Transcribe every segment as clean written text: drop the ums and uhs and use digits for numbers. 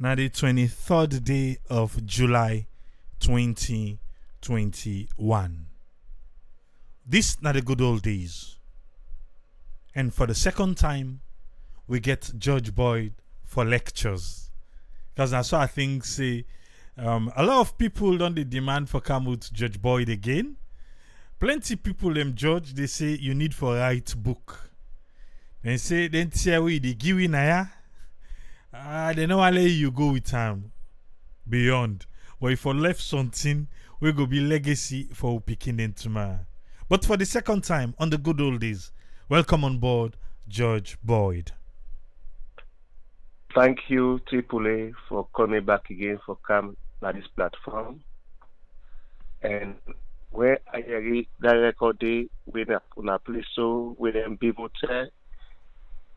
Now the 23rd day of July 2021. This not the good old days. And for the second time, we get Judge Boyd for lectures. Because that's what I think say a lot of people don't they demand for come with Judge Boyd again. Plenty people them judge, they say you need for write book. They say then say we the give in ya. They know let you go with time beyond. But if you left something, we go be legacy for picking in tomorrow. But for the second time on the good old days, welcome on board, Judge Boyd. Thank you, AAA, for coming back again for come at this platform. And where I read that record day when I play so with them people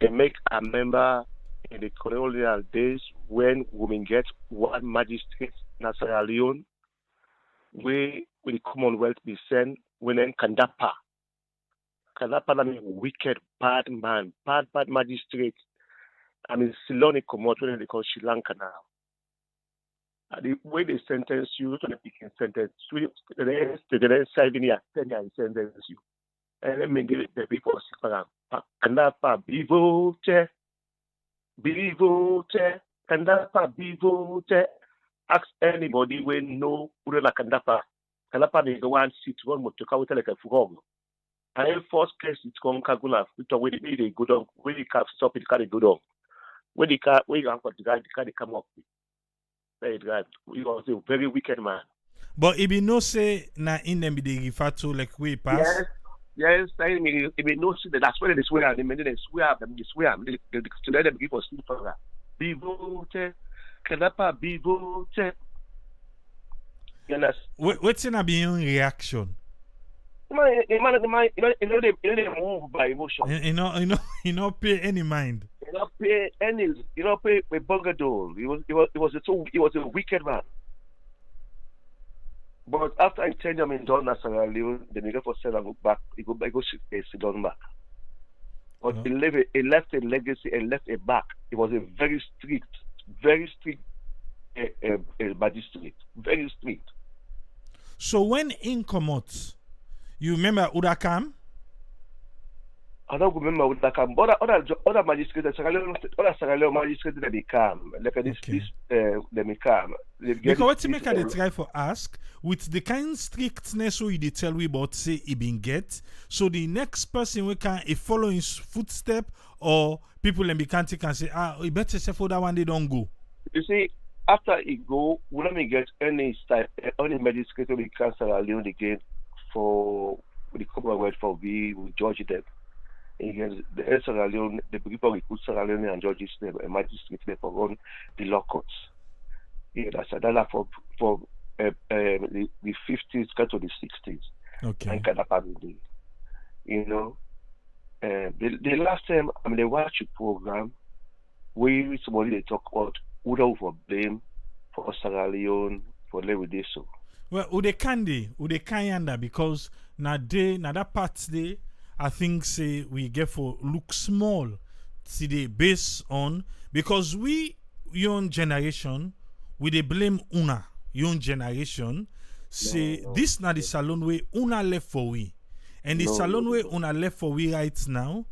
they make a member in the colonial days when women get one magistrate in Sierra Leone, we the Commonwealth be sent when then Kandapa. Kandapa means wicked, bad man, bad magistrate. I mean, Leone come out when they call Sri Lanka now. And the way they sentence you, to the picking sentence, they then 7 years, 10 years sentence you. And then me give it the people around. Kandapa, bivote, Kandapa, bivote. Ask anybody when no Urela Kandapa. Kandapa is the one sit one to come like a frog. And first case it's called Kagula, which are when they go down, when you can't stop it, can't go down. When you have got the guy, they come up with. Very glad. He was a very wicked man. But if you know say na in them they refer to like way past. Yes, I mean if you know say that's where they swear, they swear them, they swear them, they let them give us sleep for that. Be voted, Kanapa be voted. What's in a being reaction? They move by emotion. You know, pay any mind. You don't pay with Bungadole. He was a wicked man. But after I changed him in Don Sierra Leone, the nigga for sale and go back, he go sit down back. But he left a legacy and left a back. He was a very strict magistrate. Very strict. So when in come out, you remember Udakam? I don't remember Udakam. But other magistrates, other Sierra Leone magistrates, they become like this. They become. Because what you make they try for ask with the kind strictness who you tell we about say he been get. So the next person we can follow his footstep or people in Bikanti can say you better say for that one they don't go. You see, after he go, we don't get any magistrate we can Sierra Leone again. For the Commonwealth for we judge them. Again, the Sierra Leone, the people we put Sierra Leone and judges them, and magistrates them for run the law courts. Yeah, that's another for the 50s to the 60s. Okay. And Kadapa, you know, the last time they watch a program, we somebody they talk about who for blame for Sierra Leone for Lewideso. Well, ude kanyanda because na that part day I think say we get for look small today based on because we young generation we they blame una young generation say this na the salon way una left for we and the salon way una left for we right now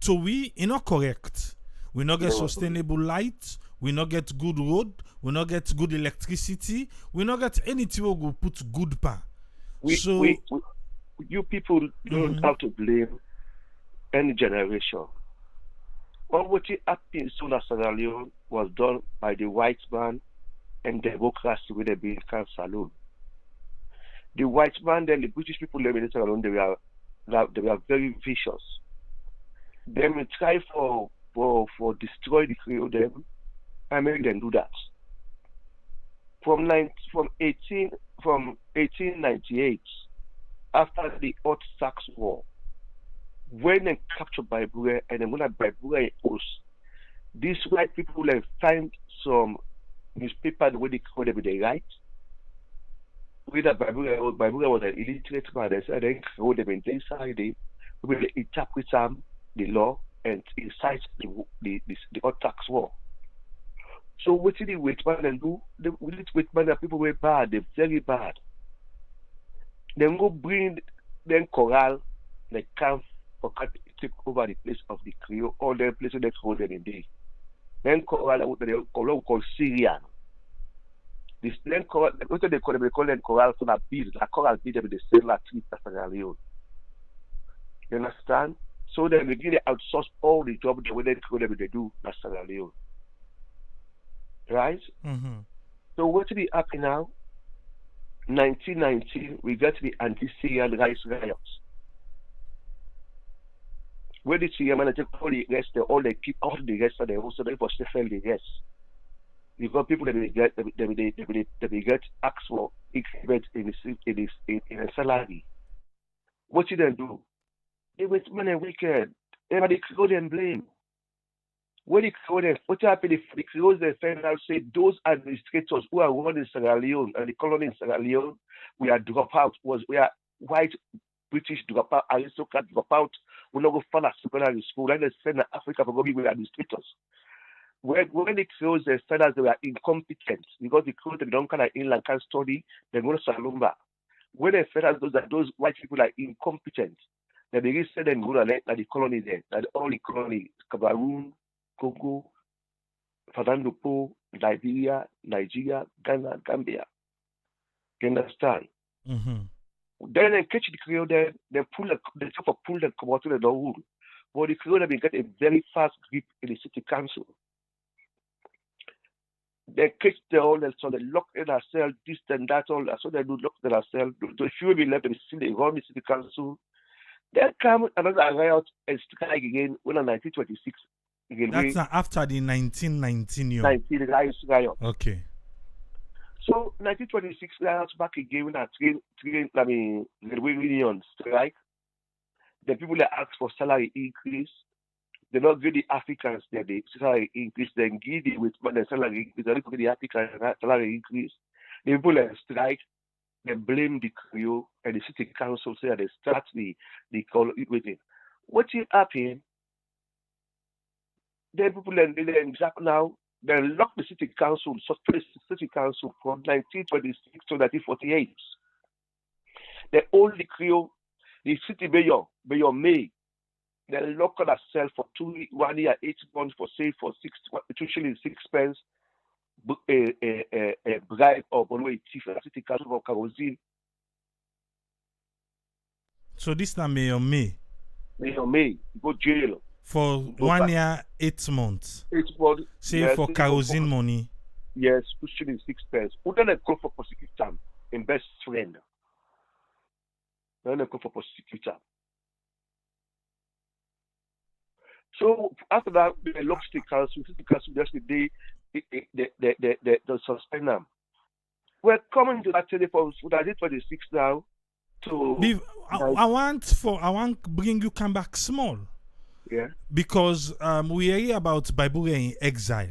so we not correct. We not get sustainable light. We not get good road. We not get good electricity. We not get anything we go put good pa. You people don't have to blame any generation. All what happened soon as Sierra Leone was done by the white man and democracy with the being saloon. The white man, then the British people living in Sierra Leone, they were very vicious. They will try for destroy the Creole them and make them do that. From 1898, after the Hot Sax War, when they captured by Bureh and then when by Bureh Host, these white people have find some newspaper the way they call them they write. Whether by Bureh was an illiterate man, they said they wrote them in inside they will interpret the law and incite the Hot Sax War. So what did the wait man and do? The wait man and people were bad, they're very bad. Then go bring then corral, the camp for take over the place of the Creole, all the places that hold them in day. Then corral they call Syrian. This then corral what they call them corral for that bees, la coral bees with the same la treat Sierra Leone. You understand? So they begin to outsource all the job the way they do in Sierra Leone. Right? Mm-hmm. So what will be happening now? 1919, we got the anti-Syrian rights riots. Where the Syrian man take all the rest, all they keep all the rest, and they also they for sell the rest. Because people that they get asked for increment in a salary. What did they do? They went man and wicked. Everybody go and blame. When the Creole, what happened if the Creole the federal say those administrators who are running Sierra Leone and the colony in Sierra Leone, we are drop out, we are white British drop out, aristocrat drop out, we not go follow secondary school, and they send Africa for go be with administrators. When the Creole the federal they were incompetent because the Creole they don't kind of inland can study, they go to Salumba. When the federal those white people are incompetent, they begin send them go to the colony there, that all the colony, Cameroon, Congo, Fernando Po, Liberia, Nigeria, Ghana, Gambia. You understand? Mm-hmm. Then they catch the Creole there, they try to pull them come out to the rule. But the Creole they get a very fast grip in the city council. They catch the all so they lock in ourselves, this and that, all so they do lock in ourselves. The few be left, they run the city council. Then come another riot and strike again when in 1926. That's after the 1919 year. 19 riot. Okay. So 1926 riots back again when I railway union strike. The people that ask for salary increase, they not give the Africans the salary increase, then give the with the salary increase, they don't give the Africans salary increase. The people that strike, they blame the Creole and the city council say that they start the call waiting. What will happen? Then people then exact now they lock the city council, suspend the city council from 1926 to 1948. They hold the Creole, the city mayor May, they lock on herself for 1 year, 8 months for say for 2 shillings 6 pence, a bribe or one thief the city council for kerosene. So this time Mayor May. Mayor May, go jail. For 1 year, 8 months. 8 months. Say yes, for kerosene money. Yes, 2 shillings 6 pence. Who then go for prosecutor in best friend? Then they go for prosecutor. So after that, they lock the council just the day they suspend them. We're coming to that telephone for 26 now. To I want bring you come back small. Yeah. Because we hear about Bureh in exile.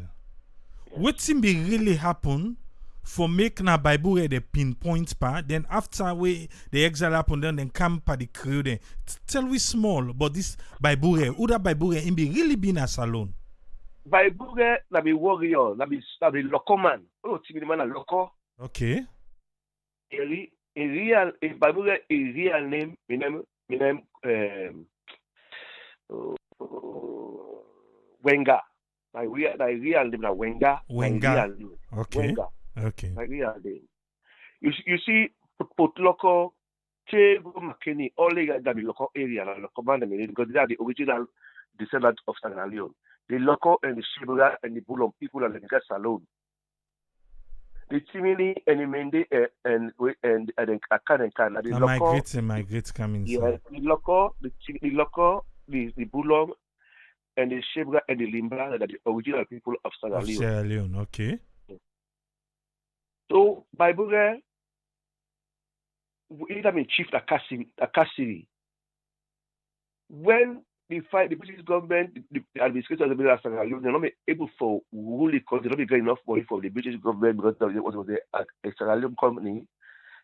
Yeah. What's be really happen for make na Bureh the pinpoint part, then after the exile happen, then come pa the crew then. Tell we small about this Bureh. Who that Bureh in be really been a salon? Bureh na be warrior, na be loco man. Oh, Timmy man a loco. Okay. Bureh real name, my name Wenga. My real name is Wenga. Wenga. Okay. Wenga. Okay. My real name. You see, Potloko, Chego, McKinney, all that be local area, local man, because they are the original descendants of Sierra Leone. The local and the Shibura and the Bulon people and the Gas alone. The Chimini and the Mende and the Akan. Migrate coming. Yeah, the local, the Bulon and the Shebra and the Limba are the original people of Sierra Leone. Okay. So, by Bureh, either mean Chief Akasiri. When the British government, the administrators of the Sierra Leone, they're not able for ruling because they're not getting enough money from the British government because it was a Sierra Leone company.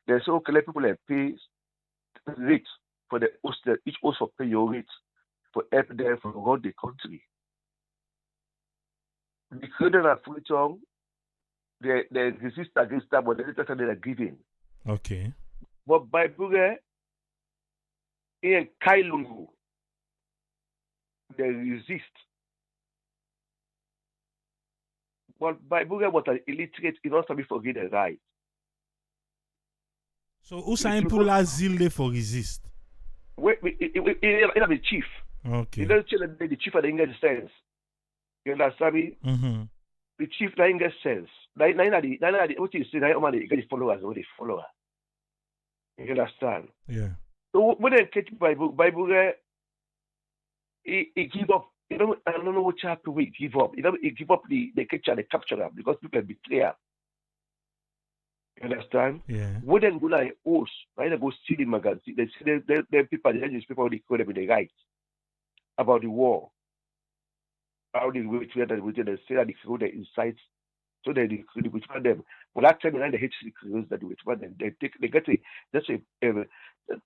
They say, okay, let people pay rate for the host, each host for pay your rate for help them for run the country. The Creole and Fulton, they resist against that, but they later they are giving. Okay. But by Bureh, in Kailungu, they resist. But by Bureh was an illiterate, he not be forget the right. So Usain Pula Zilde for resist. He have a chief. Okay. He doesn't tell the chief of the English sense. You understand me? Mm-hmm. The chief na English sense. Na what you say, na the get followers or the follower. You understand? Yeah. So when they catch Bible, he give up. I don't know what chapter we give up. He give up the capture, the capture because people betray him. You understand? Yeah. When they go like host, right? They go see the magazine. They see the people, the newspaper, they call them the right about the war. How they wait where they say that they throw the insights, so they wait for them. But that time they hate the crews that they wait for them. They get a that's a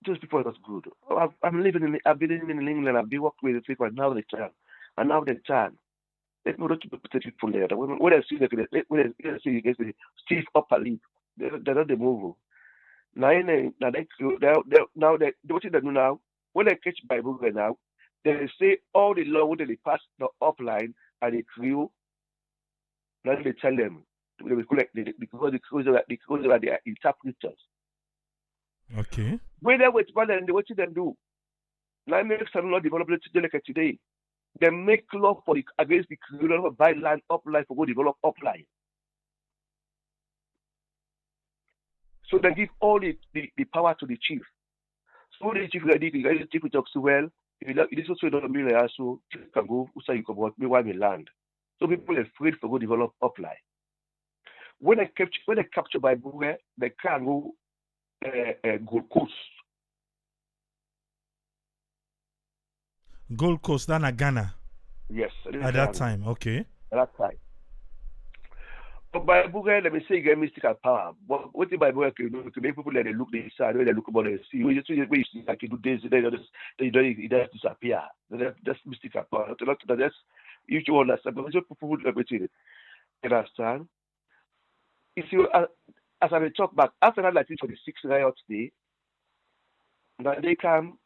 those people are not good. Oh, I've been living in England. I've been working with people, and now they turn. And now they turn. Let me not to put people there. When I see when I see you the stiff upper lip, they're not the move. Now they what they do now, when they catch Bible now, they say all the law when they pass the upline and the crew, now they tell them they will collect because the crews are their interpreters. Okay. When they wait for them, what they do? Now make some law develop today. They make law for against the crew of buy land upline for go develop upline. So they give all the power to the chief. So the chief the chief talks well. It is also not a million so chief can go outside you can work me why me land. So people are afraid for go develop upline. When they capture by Bureh, they can go Gold Coast. Gold Coast, then Ghana. Yes, At that time, okay. At that time. But by Bureh, let me say you get mystical power. But what the Bible can do to make people let they look the inside, when they look about and see, when you see like you do this, it does disappear. That's mystical power. That's you should understand. But just people would everything. You understand? If you as I talk back after that, like for the 6th riot day, now they come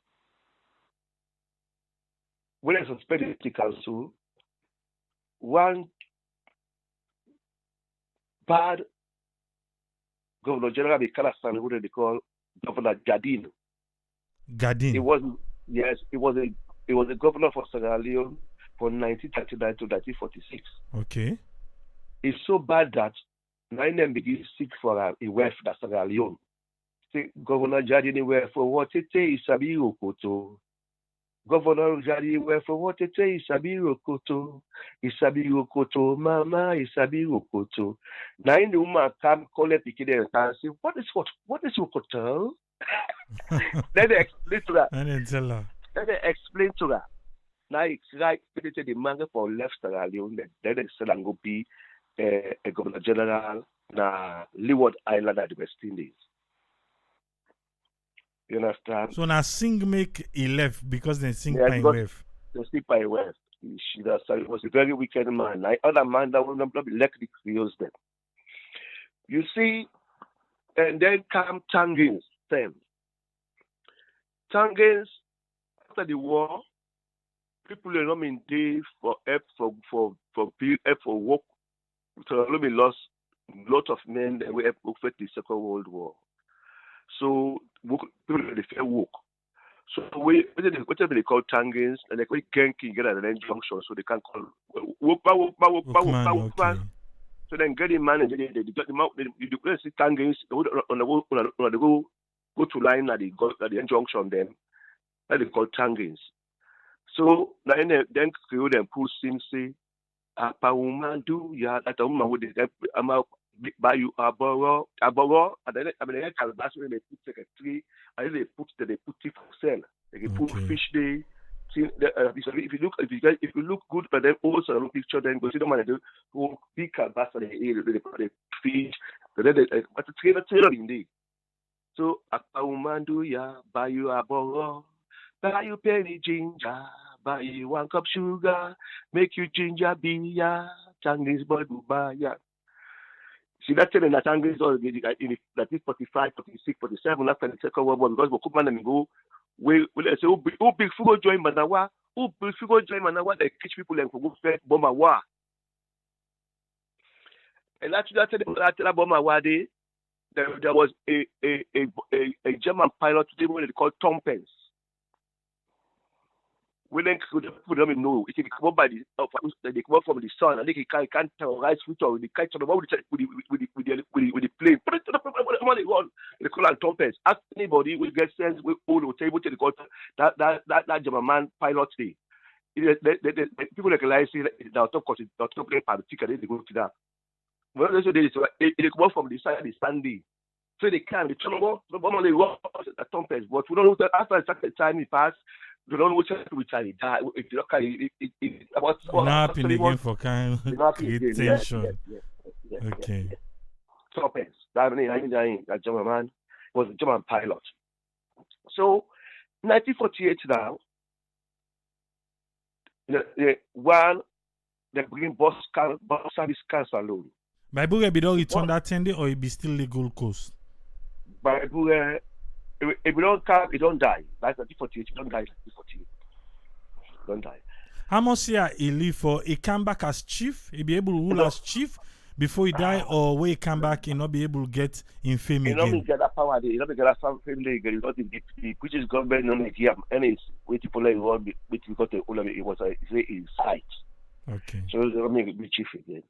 when I suspended the council, one bad Governor General of Kalastan, who they call Governor Jardine. Gadin. It was a governor for Sierra Leone from 1939 to 1946. Okay. It's so bad that nine them begin seek for a wealth that Sierra Leone. Say Governor Jardine were for what it is Sabi Okoto. Governor Jardine were for what it is Sabi Okoto. Isabi Okoto, Mama Isabi Okoto. Nine the woman come call it and say, what is Okoto? Then they explain to her. I didn't tell her. Then they explain to her. Now it's right, the manga for left Sierra Leone, then they said I'm going to be a governor general na Leeward Island at the West Indies. You understand? So now Sing make he left because they sing Yeah, Pine because Wave. they speak by West. She was a very wicked man. Other man that will not be like the Creoles then. You see, and then come Tangins, then. Tangins, after the war, people are not in day for help for help for work. So we lost a lot of men that were affected the Second World War. So people they fair work. So whatever they call Tangins and they call Genki get at an junction, so they can call work. Okay. So then get the man and they got them out. They see Tangins on the go to line at the junction then. That they call Tangins. So then create them pull sing say apa woman do ya that woman with the buy you aboro, and then I mean that's when they put like a tree and then they put it for sale. They put fish day. If you look good, but then also look picture, then go see the man do big calabas and they fish. But then but the trailer in day. So apa woman do ya buy you aboro, buy you penny ginger. Buy you 1 cup sugar, make you ginger beer, Chinese boy do buy ya. See, that's in the Angles or in that is 45, 46, 47 after the Second World War because we could man go. We say, who big figure join Manawa? Who big figure join Manawa? They teach people and go first bomb a war. And that's that bomb a war day. There was a German pilot today what they call Tom Pence. We then could don't know it can come up by they come up from the sun and they can't terrorize future with the kite on the with the plane. Put it to the money one. They call it Tom Pence. Ask anybody will get sense with all the table to the court that German man pilot day. People recognize it the top course the top plane particular they go to that. Well they come up from the side the Sunday. So they can the trouble the bomb they rock at Tom Pence. But we don't know that after a certain time it passed. You don't know which I die. If you look at it about not happening again for kind create tension. Okay. Top ends. That German man was a German pilot. So 1948 now, they bring bus service cancer alone. By Bureh, be don't return that tender or it be still legal coast? By Bureh, if you don't come, you don't die. Like 1948, you don't die. 1948, don't die. How much year he live for? He come back as chief. He be able to rule as chief before he die, or when he come back, he not be able to get in fame again. He not get that power. He not get that fame again. Because the British government not make him any waiting for like one because it was a very sight. Okay. So they don't make it chief again.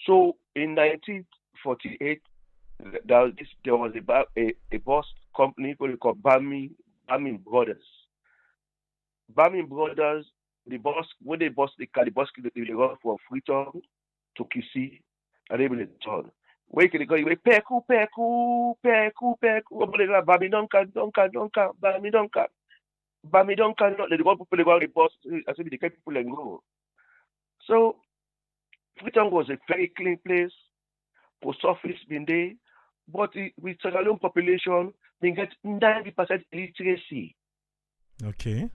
So in 1948. There was a bus company called Bamin Brothers. Bamin Brothers, the bus when they bus the bus they go from Freetown to Kisi and they will return. Where can they go? Peku. Bami don't come. Bami don't come. They go people they go on the bus. I said they kept people and go. So Freetown was a very clean place. Post office been there. But with Sierra Leone population, they get 90% illiteracy. Okay.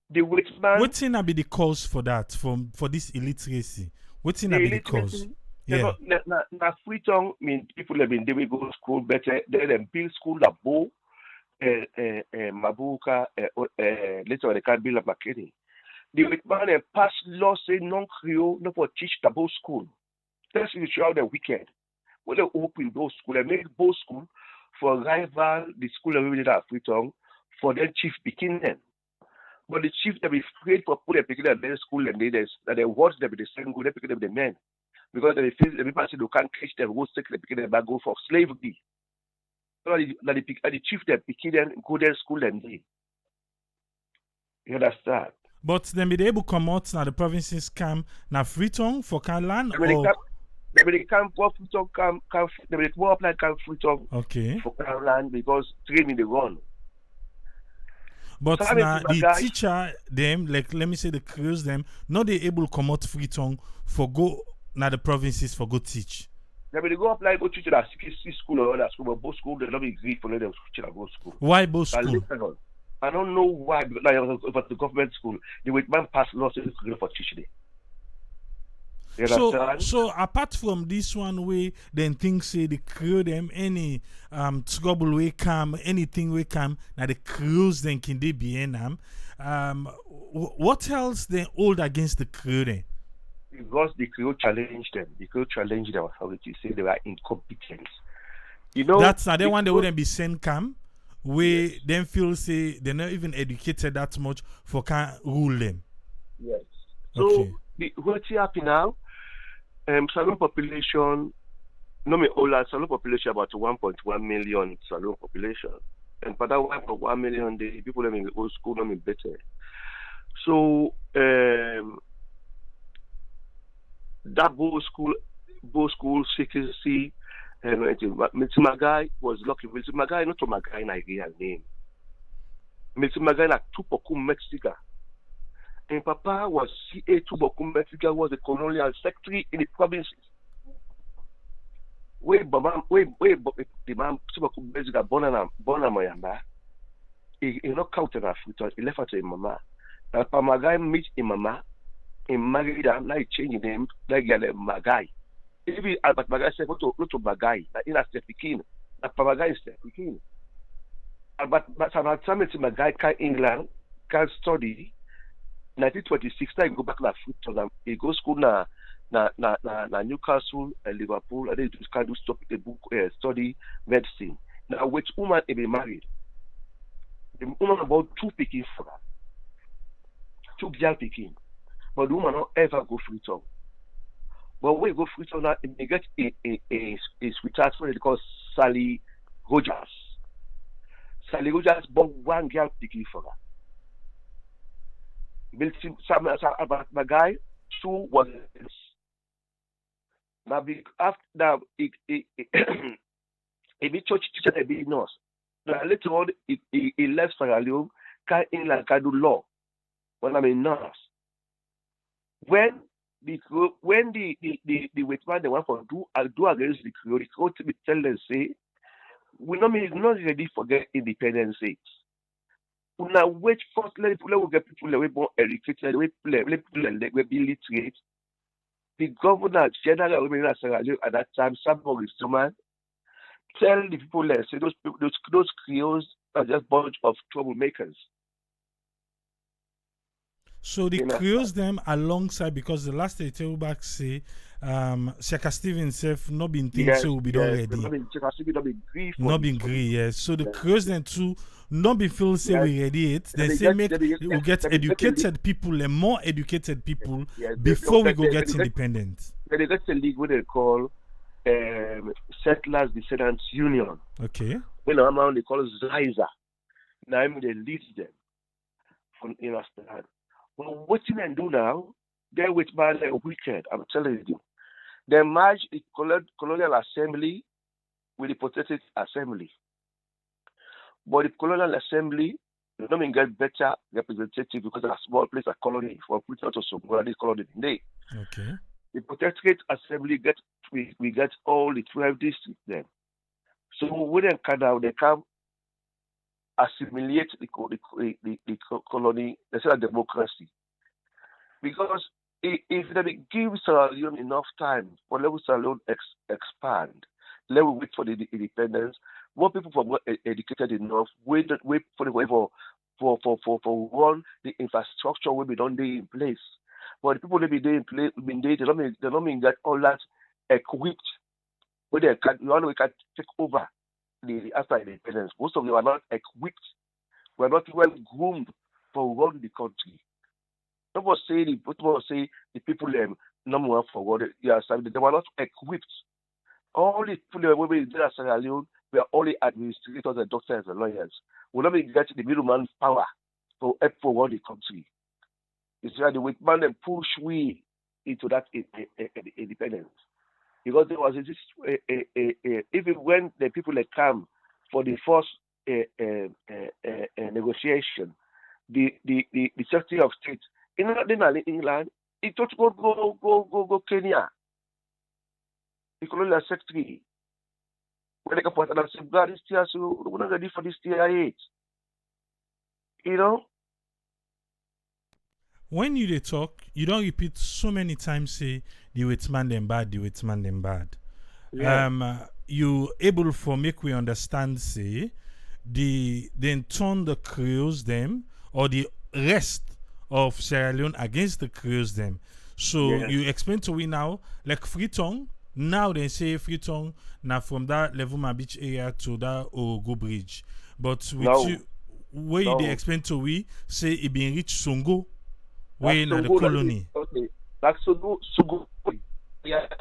The white man. What's in be the cause for that? For this illiteracy? What's in be the cause? Yeah. Now Freetown mean people have been they will go to school better. They build school at Bo, Mabuka, later they can't build a Makeni. The white man pass law say non-Creole not for teach the Bo school. That's the show the wicked. When they open those schools, they make both school for rival the school that we did at Freetown for their chief picking them. But the chief they be afraid for put them picking them in school and they watch them the same good, they pick them the men. Because they feel the people say they can't catch them, go take them picking them back, go for slavery. So the chief they picking them, go to school and they. You understand? But then be able to come out now the provinces come now Freetown for Canland or they come for Freetown, they will more apply come Freetown for Canland because training they run. But so now the teacher them, like let me say the crews them, not they able to come out Freetown for go now the provinces for go teach. They will go apply go teach at CKC school or other school, but both school they don't agree for them to teach at both school. Why both school? I don't know why, but the government school, the white man passed laws for teaching it. So apart from this one way, then things say the crew them any trouble way come, anything way come, now the crews then can they be in them. What else they hold against the crew then? Because the crew challenged them. The crew challenged their authority, say they were incompetent. You know that's not the one they wouldn't be sent come. We then feel say they're not even educated that much for can rule them. Yes. So what's happening now? Saloon population, no me all Saloon population about 1.1 million Saloon population. And for that 1.1 million the people in the old school not better. So that both school secrecy. Mr. Magai was lucky. Mr. Magai not to Magai Nigerian name. Mr. Magai like Tupokum Mexica. And Papa was CA Tupokum Mexica was the colonial secretary in the provinces. Where the man Tupokum Mexica born Mayamba. He not counted Africa. He left her to his mama. And Papa Magai meet his mama. He married her. Now he changed his name. Like Magai. Even Albert Magai said, "Go to Magai." Na in a step pikin. Na Magai is step pikin. Albert Magai can England can study. 1926, now he go back to Freetown. He go school na Newcastle and Liverpool, and then he can do stop the book study medicine. Now, which woman he be married? The woman about two picking for her, two girl picking, but the woman not ever go Freetown. But when you go Freetown now, he get a sweetheart what they call Sally Rogers. Sally Rogers bought one girl picking for her. About my guy, two was now after now he be church teacher and be nurse. Now later on he left Sierra Leone, can England can do law. When I'm a nurse. When the wait man they want for do against the Creole to be tell them say we not ready for get independence. Now wait first let we get people that we more educated, we people that we be literate. The governor general of Sierra Leone at that time, Sam Morris-Truman, tell the people that say those Creoles are just bunch of troublemakers. So they create them alongside because the last they tell back say Shaka Steve himself not been think so will be done ready. Not been agree, yes. So the create them too not be feel say we ready it. Then say we get educated people and more educated people before we go get independent. They get a league what they call Settlers Descendants Union. Okay. When I'm they call it Ziza. Now they lead them from understand. Well, what you can do now, they're with my wicked, I'm telling you. They merge the colonial assembly with the protected assembly. But the colonial assembly, they don't get better representative because of a small place, a colony, for Britain to support this colony today. Okay. The protected assembly we get all the 12 districts then. So when they come out, they come assimilate the colony, they say democracy. Because if they give Sierra Leone enough time for let Sierra Leone expand, let we wait for the independence, more people from educated enough, wait for the way for run the infrastructure will be done there in place. But the people that be there in place, they don't mean that all that equipped where they can take over the after independence. Most of them are not equipped. We are not well groomed for run the country. Nobody say the people number one for what they were not equipped. All the people who were in Sierra Leone were only administrators and doctors and lawyers. We not get the middleman power to help forward the country. It's like the white man and push we into that independence. Because there was even when the people that come for the first negotiation, the Secretary of State in England, he thought go Kenya. The colonial secretary. When they come for and say, God, this year, so we're not ready for this year 8. You know? When you talk, you don't repeat so many times say the white man them bad, the white man them bad. Yeah. You able for make we understand say then turn the Creoles them or the rest of Sierra Leone against the Creoles them. So you explain to we now like Freetown. Now they say Freetown now from that Leveman Beach area to that Ogo Bridge. But with they explain to we say it been reach Songo where in the colony. Okay. Like Songo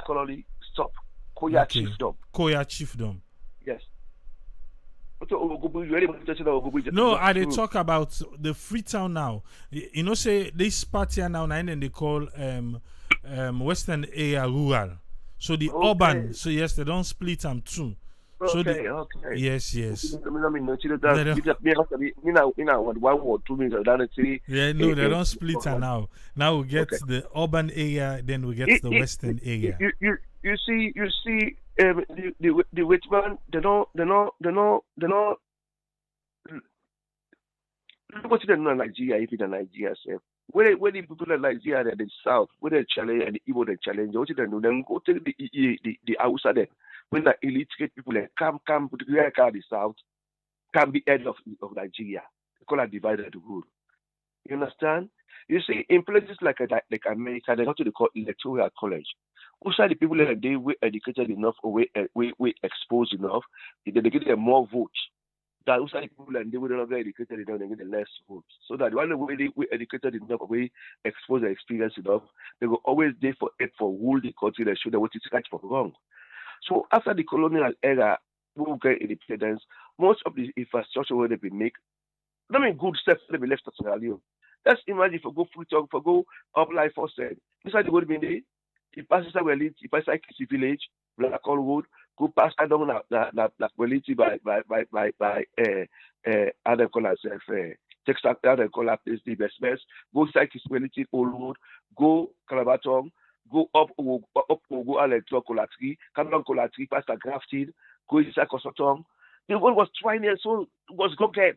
colony stop. Koya Chiefdom. Koya Chiefdom. Yes. No, I they talk about the Freetown now. You know, say this part here now, and then they call Western area rural. So the urban, so yes, they don't split them too. So yes. Yeah, no, they don't split her now. Now we get the urban area, then we get the western area. You see, the white man, they don't. Look what they know in Nigeria, if in Nigeria, When the people in Nigeria and the South, when they challenge and the Igbo they challenge, what they do, then go take the Hausa there. When the illiterate people like come, put the South, can be head of Nigeria. They call it divided rule. You understand? You see, in places like America, they got to call electoral college. Most of the people that they were educated enough or we exposed enough, they get them more votes. That also the people and they were not very educated enough, they get the less votes. So that one way they were educated enough, or we exposed and experienced enough, they were always there for it for rule the country and show them what is right from wrong. So after the colonial era, we will get independence. Most of the infrastructure will be made. I mean, good steps will be left to Sierra Leone. Let's imagine if we go Freetown, if we go up life for said. This is the good day. It passes a Weliti, it passes a Kisi village, Black Road, go past down na Weliti by other call self Texas other call place the best, go side Kisi Weliti Old Road, go Calabaton, go up go Alec Colatri, come down Colatri, past a Grafted, go inside Cosotong. The world was trying and so was broken.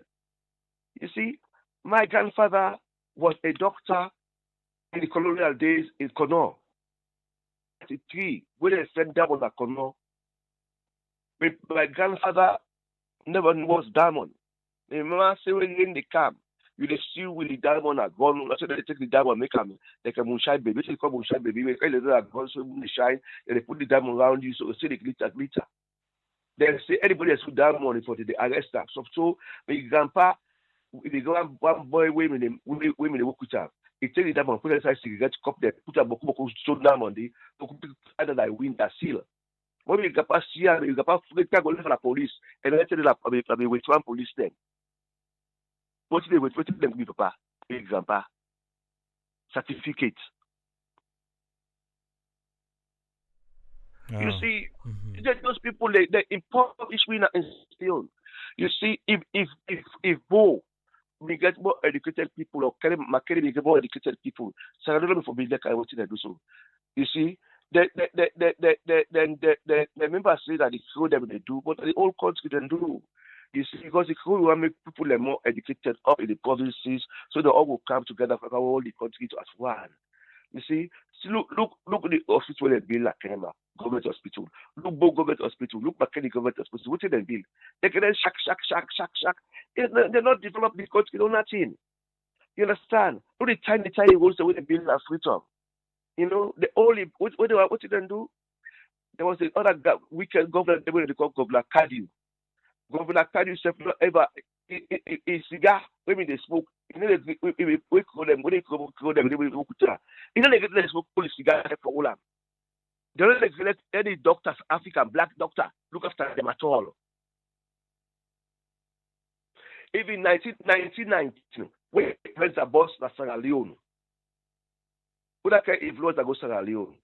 You see, my grandfather was a doctor in the colonial days in Kono. The tree where they sent diamond at Kono. My grandfather never was diamond. The mama say when in the camp, you dey steal with the diamond at gun. So they take the diamond, make them like a moonshine baby. They call moonshine baby. When they do that gun, so they shine, and they put the diamond around you, so they see the glitter. Then say anybody else who diamond for the arrest them. So my grandpa, they go one boy women work with him. He take the diamond, put inside cigarette cup there, put a book so diamond there, either like wind that seal. When you get past here, you get past go for the police, and then tell them I mean with one police then. What them give papa, big grandpa, certificate. You see, those people they impoverish me and still. You see, if Bo we get more educated people or Makere get more educated people, so I don't know for me that I want to do so. You see, the members say that the crew them they do, but the whole country they do. You see, because the crew will make people more educated up in the provinces, so they all will come together for all the country as one. You see, look at the hospital they build like Kenema, government hospital. Look Bo government hospital. Look McKinney government hospital. What did they build? They can then shack. They're not developed the country, no nothing. You understand? Look the tiny roads the way they build as freedom. You know, the only what did they do? There was the other wicked governor they call Governor Kadu. Governor Kadu said not ever a cigar when they smoke. You know, we call them when they call them they will you know they get smoke cigar for all. They don't let any doctors, African black doctor, look after them at all. Even 1919, when President Boss na Sierra Leone, who that influence that go Sierra Leone?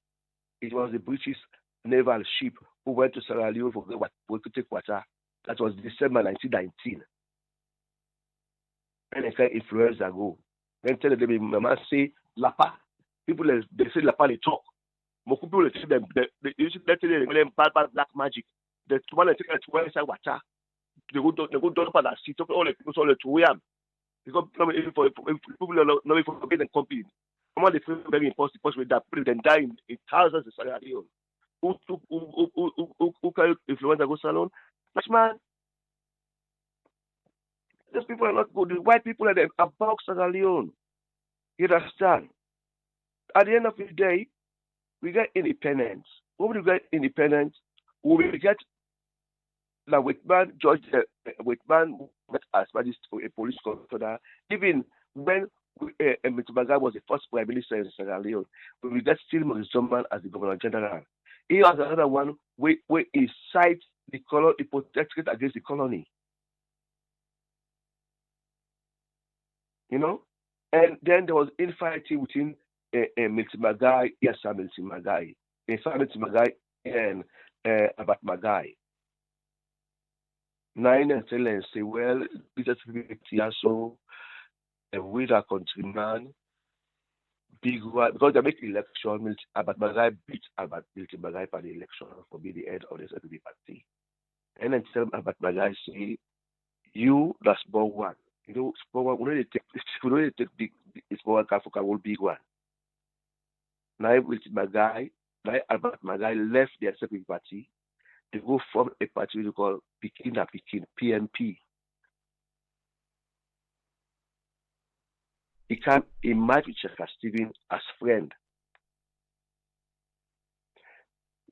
It was the British naval ship who went to Sierra Leone for to take water. That was December 1919. And they say influence that go. Then tell them, Mama say Lapa. People they say Lapa they talk. Most people they tell them they usually tell them bad black magic. The one they take it to inside water. They go down for that seat. All the people all the two am. Because if people are not for being company. Come on, they feel very impossible with that. People then die in thousands of Sierra Leone. Who can influence that go salon? But man, those people are not good. The white people are them about Sierra Leone. You understand? At the end of the day, we get independence. When we get independence, we will get like Whitman George Whitman met as a police commissioner. Even when Mitimaga was the first prime minister in Sierra Leone, we will get still Morrison as the governor general. He has another one where he cites the colony, the protectorate against the colony. You know? And then there was infighting within Miltimagai, yes, Miltimagai, Miltimagai and Abat Magai. Nine and tell and say, well, this is so with our countryman, big one, because they make election, Abat Magai beat Abat Miltimagai for the election for be the head of the SPP party. And then tell Abat Magai say, you that's born one. You know, small one, we don't take big, small one car for car, one big one. Now, with my guy, now, about my guy left their separate party. They go form a party we call Pikina Pikin, PNP. He can invite Chester Stephen as friend.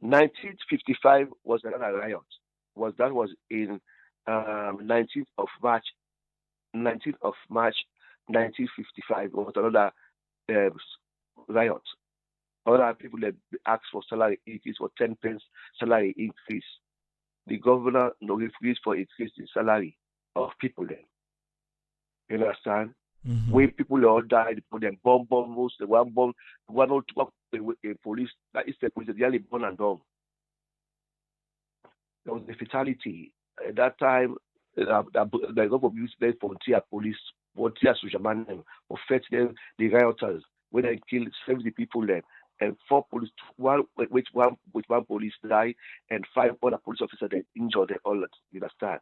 1955 was another riot. Was in 19th of March 19th of March 1955 was another uh, riot. Other people that asked for salary increase for 10 pence salary increase. The governor no refused for increase the salary of people then. You understand? Mm-hmm. When people all died, put them bomb most the one bomb one or two police that is the police they only born and done. There was a fatality. At that time the government used them volunteer fishermen for fetch them the rioters when they killed 70 people then and four police one police died and five other police officers that injured them all. You understand?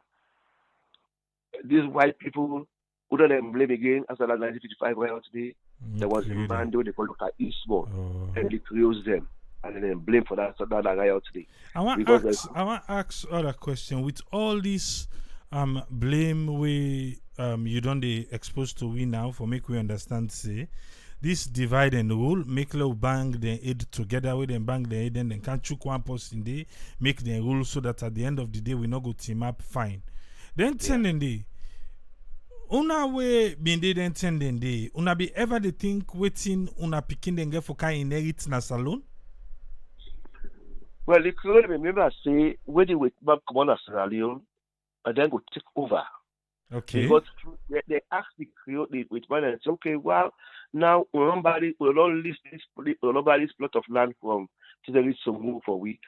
These white people who don't them blame again after that 1955 riot today. There was a man they call Dr. Eastmore and they closed them and then blame for that riot today. I want to ask other question with all this blame we you don't they exposed to we now for make we understand say this divide and rule make low bang the aid together with them bang the aid and then can chook one person day make the rule so that at the end of the day we not go team up fine. Then sending day una we been dey then sending day una be ever the think waiting una picking then get for kind inherit na salon. Well, the Creole remember say when they went back come on Sierra Leone and then go take over. Okay. Because they asked the Creole with man and say, okay, well, now we don't list this plot of land from to the reach some move for we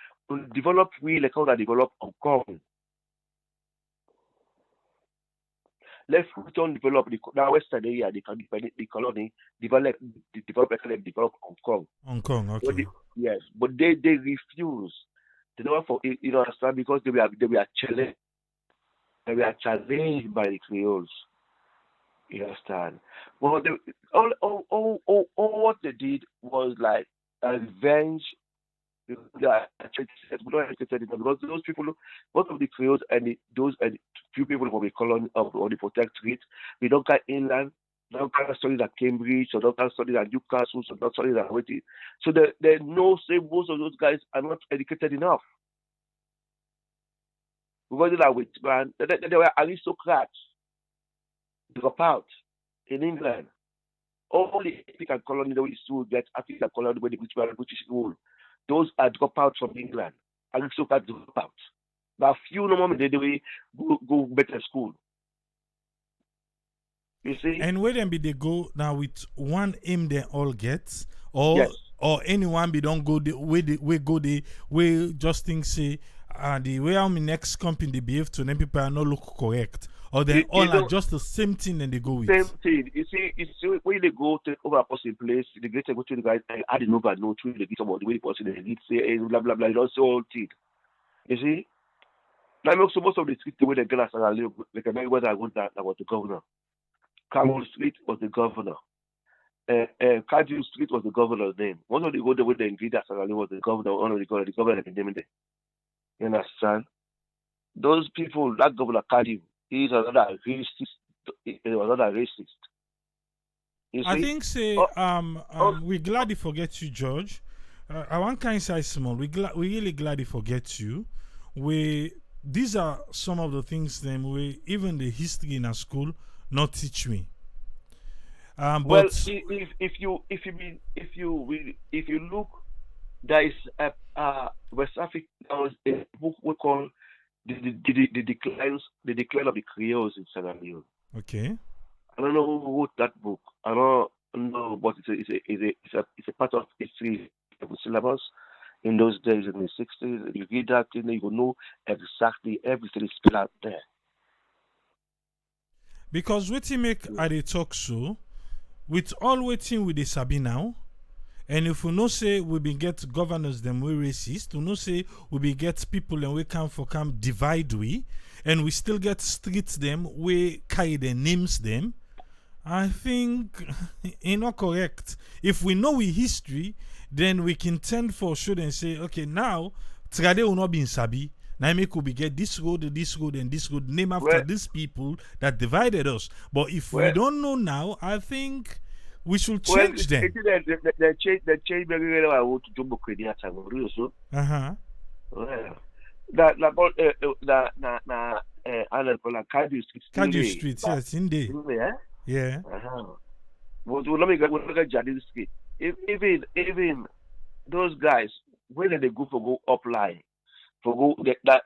develop we like how they develop Hong Kong. Let's don't develop the now western area they can the colony develop Hong Kong. Hong Kong, okay. Yes, but they refuse. They don't for you understand because they were challenged. They were challenged by the Creoles. You understand? Well, all what they did was like a revenge. Because those people, most of the Creoles and those few people from the colony or the protectorate, they don't get inland. They don't kind of studies at Cambridge, or don't kind of studies at Newcastle, so don't studies at Hawaii. So they know say most of those guys are not educated enough. Because they are with man, they were aristocrats. Drop out in England. All the African colony that we used to get African colony when the British rule. Those are drop out from England. Aristocrats drop out. But a few no moment they go better school. You see? And where then be they go now with one aim they all get, or Yes. or anyone be don't go the way go the way just think say the way how my next company they behave to them people are not look correct. Or they all are just the same thing and they go with. Same thing. You see when they go take over a person place, they get to go to the guys and add over no to the get about the way the person they need say blah blah blah, don't say all thing. You see? Now most of the street the way they get us like whether I want that was the governor. Camel Street was the governor. Kaju Street was the governor's name. One of the go the way they agreed that was the governor, one of the governor had named it. You understand? Those people, that governor Kaju, he's another racist. You see? I think say we glad to forget you, George. I want kind say small. We really glad to forget you. These are some of the things them we even the history in our school not teach me. Well, But if you look, there is a West Africa. There was a book we call the decline of the Creoles in Sierra Leone. okay. I don't know who wrote that book. I don't know, but it's a part of history of the syllabus. In those days, in the 60s, you read that, you will know exactly everything is spelled out there. Because what you make at the talk show, with all waiting with the Sabi now, And if we no say we be get governors them we racist, we no say we be get people and we come divide we, and we still get streets them we carry their names them. I think it's not correct. If we know we history, then we can tend for sure and say, okay, now Trade will not be in Sabi. Now make we get this road, and this road, name after these people that divided us. But if we don't know now, I think we should change them. They change very well. I want to do book with the also. Kaju Street. Kaju Street, yes, indeed. Yeah. But we not Jardine Street. Even those guys, when they go up line, for go that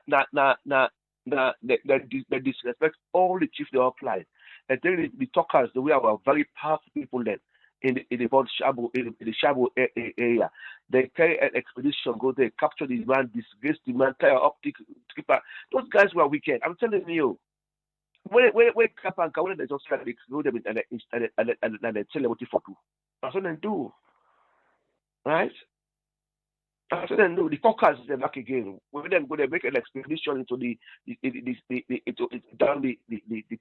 disrespect all the chief they up line. And then the talkers, the way are very powerful people then in the Shabo in the Shabo area. They carry an expedition, go there, capture the man, disgrace the man, tie up skipper. Those guys were wicked. I'm telling you. When Kapanka, when they just try to exclude them and they tell them what for do. That's what they do. Right? That's what they do. The caucus is back again. When they go, they make an expedition into down the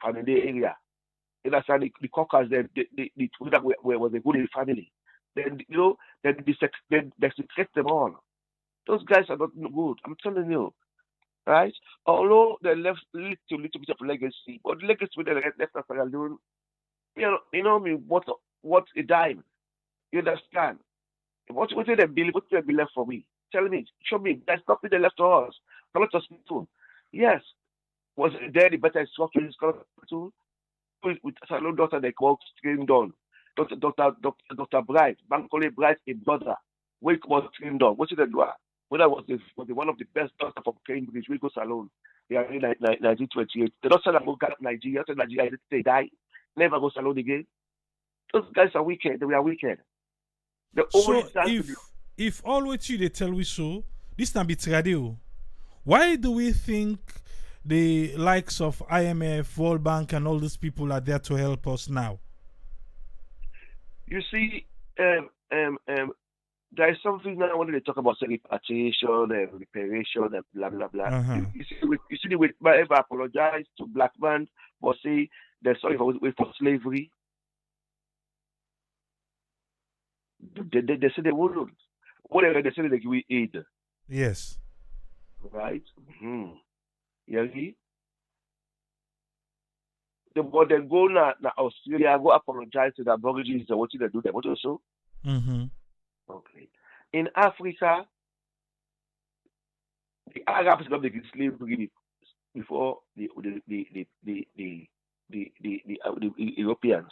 family area. And that's how the caucus where was a good family. Then they secret them all. Those guys are not good. I'm telling you. Right? Although they left little bit of legacy, but the legacy with the left of alone, you know me, what a dime. You understand? What did they believe? What did they left for me? Tell me, show me. That's nothing they left to us. Not just people. Yes. Was there the better instruction in this school? With Salon daughter they called screamed on. Dr. Bright, Bankole Bright, a brother. Wake was screamed on. What did they do? When I was one of the best doctors from Cambridge, we go Salon. Yeah, in 1928. They don't say about Nigeria. After Nigeria, they die. Never go Salon again. Those guys are wicked. They are wicked. So if all what you they tell we so, this can be radio. Why do we think the likes of IMF, World Bank, and all these people are there to help us now? You see, there is something now when they talk about repatriation and reparation and blah blah blah. You see, we ever apologize to black man, but say they're sorry for slavery. They say they wouldn't. Whatever they say they give aid. Yes. Right. Yeah. But they go now Australia, go apologize to the Aborigines and what they do them. What also? Okay. In Africa, the Arabs got the slavery before the Europeans.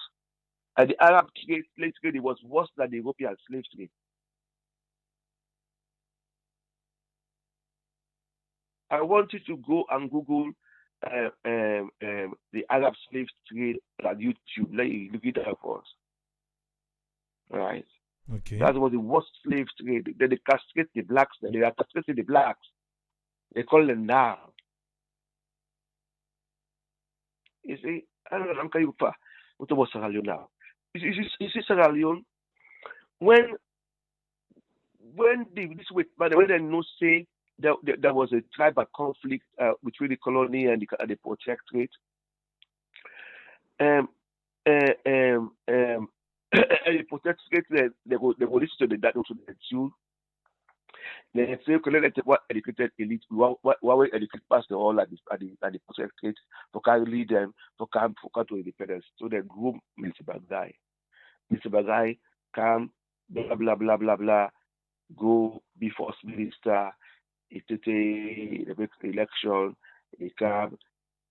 And the Arab slave trade was worse than the European slave trade. I want you to go and Google the Arab slave trade on YouTube. Look it up for us. Right. Okay. That was the worst slave trade. Then they castrate the blacks. Then they are castrating the blacks. They call them now. You see, I don't know. I'm kind of what about Sierra Leone now? You see Sierra Leone when they no say there was a tribal conflict between the colony and the protectorate. And the protectorate they go listen to the data to the Jew. They say collect what educated elite, what educated past the all at the protectorate for can lead them for come to independence. So they group Mr. Bagay. Mr. Bagay come blah blah blah blah blah go be first minister. He make election. He come.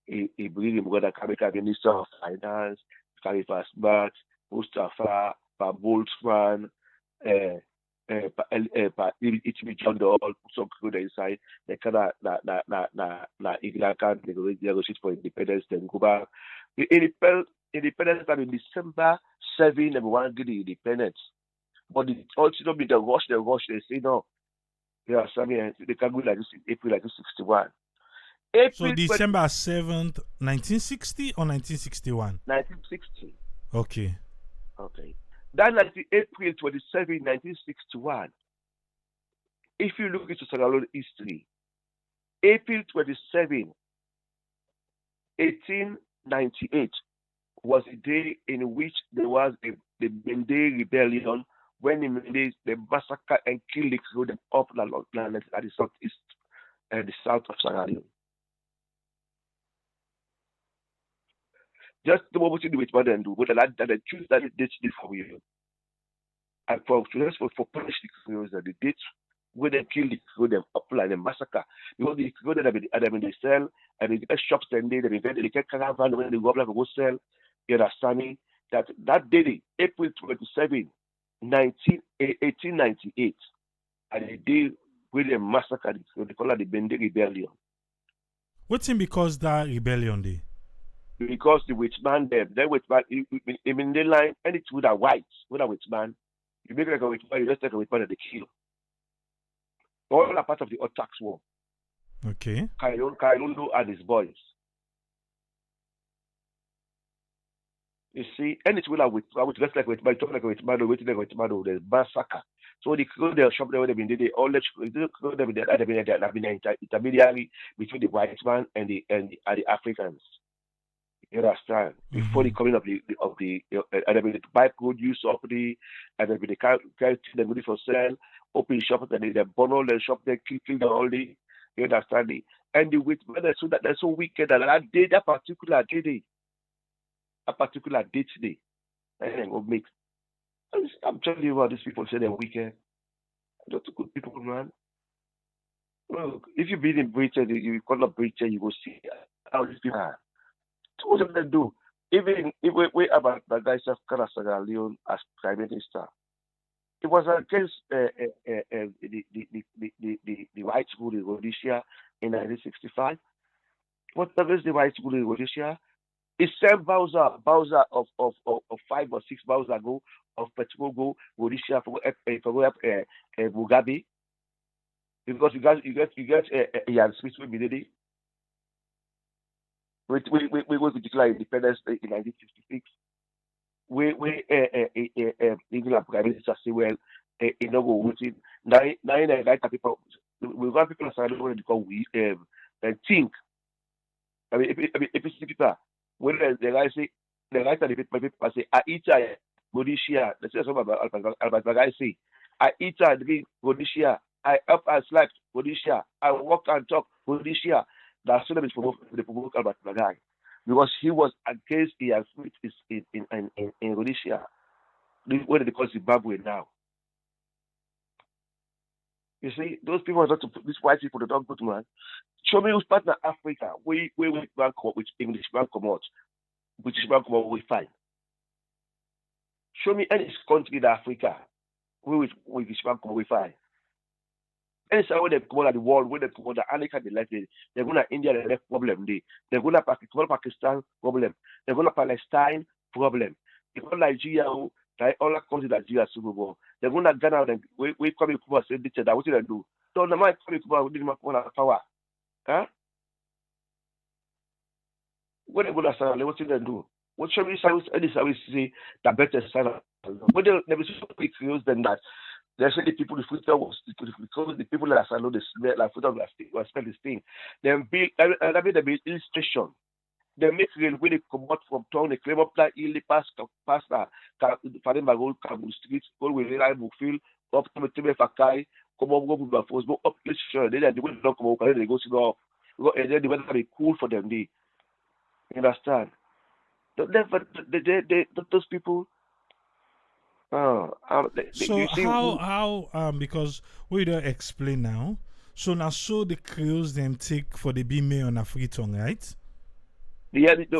He bring him brother come become minister of finance. Carry fast back. Mustafa, Boltzmann, it be John Doll, some good inside. They kind of England can negotiate for independence, then go back. Independence time in December 7, and one get the independence. But it also be the rush, they say no. Yeah, something they can go like this in April 1961. So December 7th, 1960 or 1961? 1960. Okay. That night, April 27, 1961. If you look into Sierra Leone history, April 27, 1898 was a day in which there was the Mende rebellion when the Mendes they massacred and killed the Creole them up at the southeast and the south of Sierra Leone. Just the moment you do it, what they do, but the choose that they did for you. And for punish the Creoles, the date when they kill the Creole them up like the massacre. Because the Creole that have been they sell and they get shops and they get caravan when they go up like go sell. You understand me? That day, April 27, 1898, and the day when they massacred they call it the Bende Rebellion. What's in because that rebellion day? Because the witch man them, witch man, in the line, and it's with a white, with a witch man. You make like a witch man, you just take a witch man and they kill. All are part of the odd tax war. Okay. Kailundo and his boys. You see, and it's with a witch, just like witch man, talk like a witch man, waiting like a witch man, there's massacre. So they go there, shop there, they've been they all let go there, they've been an intermediary between the white man and the Africans. You understand? Before the coming of the and then the buy produce of the and then they carry them ready for sale, open shop and then they burn all the shop, they clean all the you understand it. And the witch men so that they're so wicked that day, that particular day, a particular date today. And then go make I'm telling you what these people say they're wicked. They're not good people, man. Look, if you've been in Britain, you call up Britain, you go see how these people are. What do they do? Even if we about the guys of Sierra Leone as prime minister, it was against the white rule in Rhodesia in 1965. What against the white rule in Rhodesia? He sent Bowser of 5 or 6 Bowser ago of Petrogo Rhodesia for Mugabe because you get Ian Smith with Milady. We to declare independence in 1956. England prime minister say well, you know go voting. Now like people we got people aside when they call we think. I mean if people when the guy say the guy that the people say I eat Rhodesia. Let's say something about the guy say I eat and drink Rhodesia. I up and slept Rhodesia. I walk and talk Rhodesia. That's so they provoke Albert Bagai because he was against Ian Smith in Rhodesia. What they call Zimbabwe now. You see, those people are not to these white people, they don't go to man. Show me who's partner Africa, we bank come up with English bank come out, British bank come out, we find. Show me any country in Africa, we British bank come out, we find. Anytime when they come out of the world, when they come out of America, they're going to India, they have problem. They're going to Pakistan, problem. They're going to Palestine, problem. They're going to Nigeria, like all that countries Nigeria, Super Bowl. They're going to Ghana, and we come in Cuba, say, that what do they do? So the man come in Cuba, we didn't have power. Huh? When they go to Salah, what do they do? What should we say that better Salah? When they never so quick use than that. They say the people the future was because the people that are the smell like future was spell this thing. Then build I mean they build illustration. They make railway they come out from town, they climb up that hill, they pass Fademba Road, Kabul Street, go with Rai Bookfield, up to Tebe Fakai, come up go with force, go up illustration, then they will not come out, they go to go and then the weather be cool for them. You understand? Those people so how because we don't explain now. So now the Creoles them take for the B-May on Afriton, right?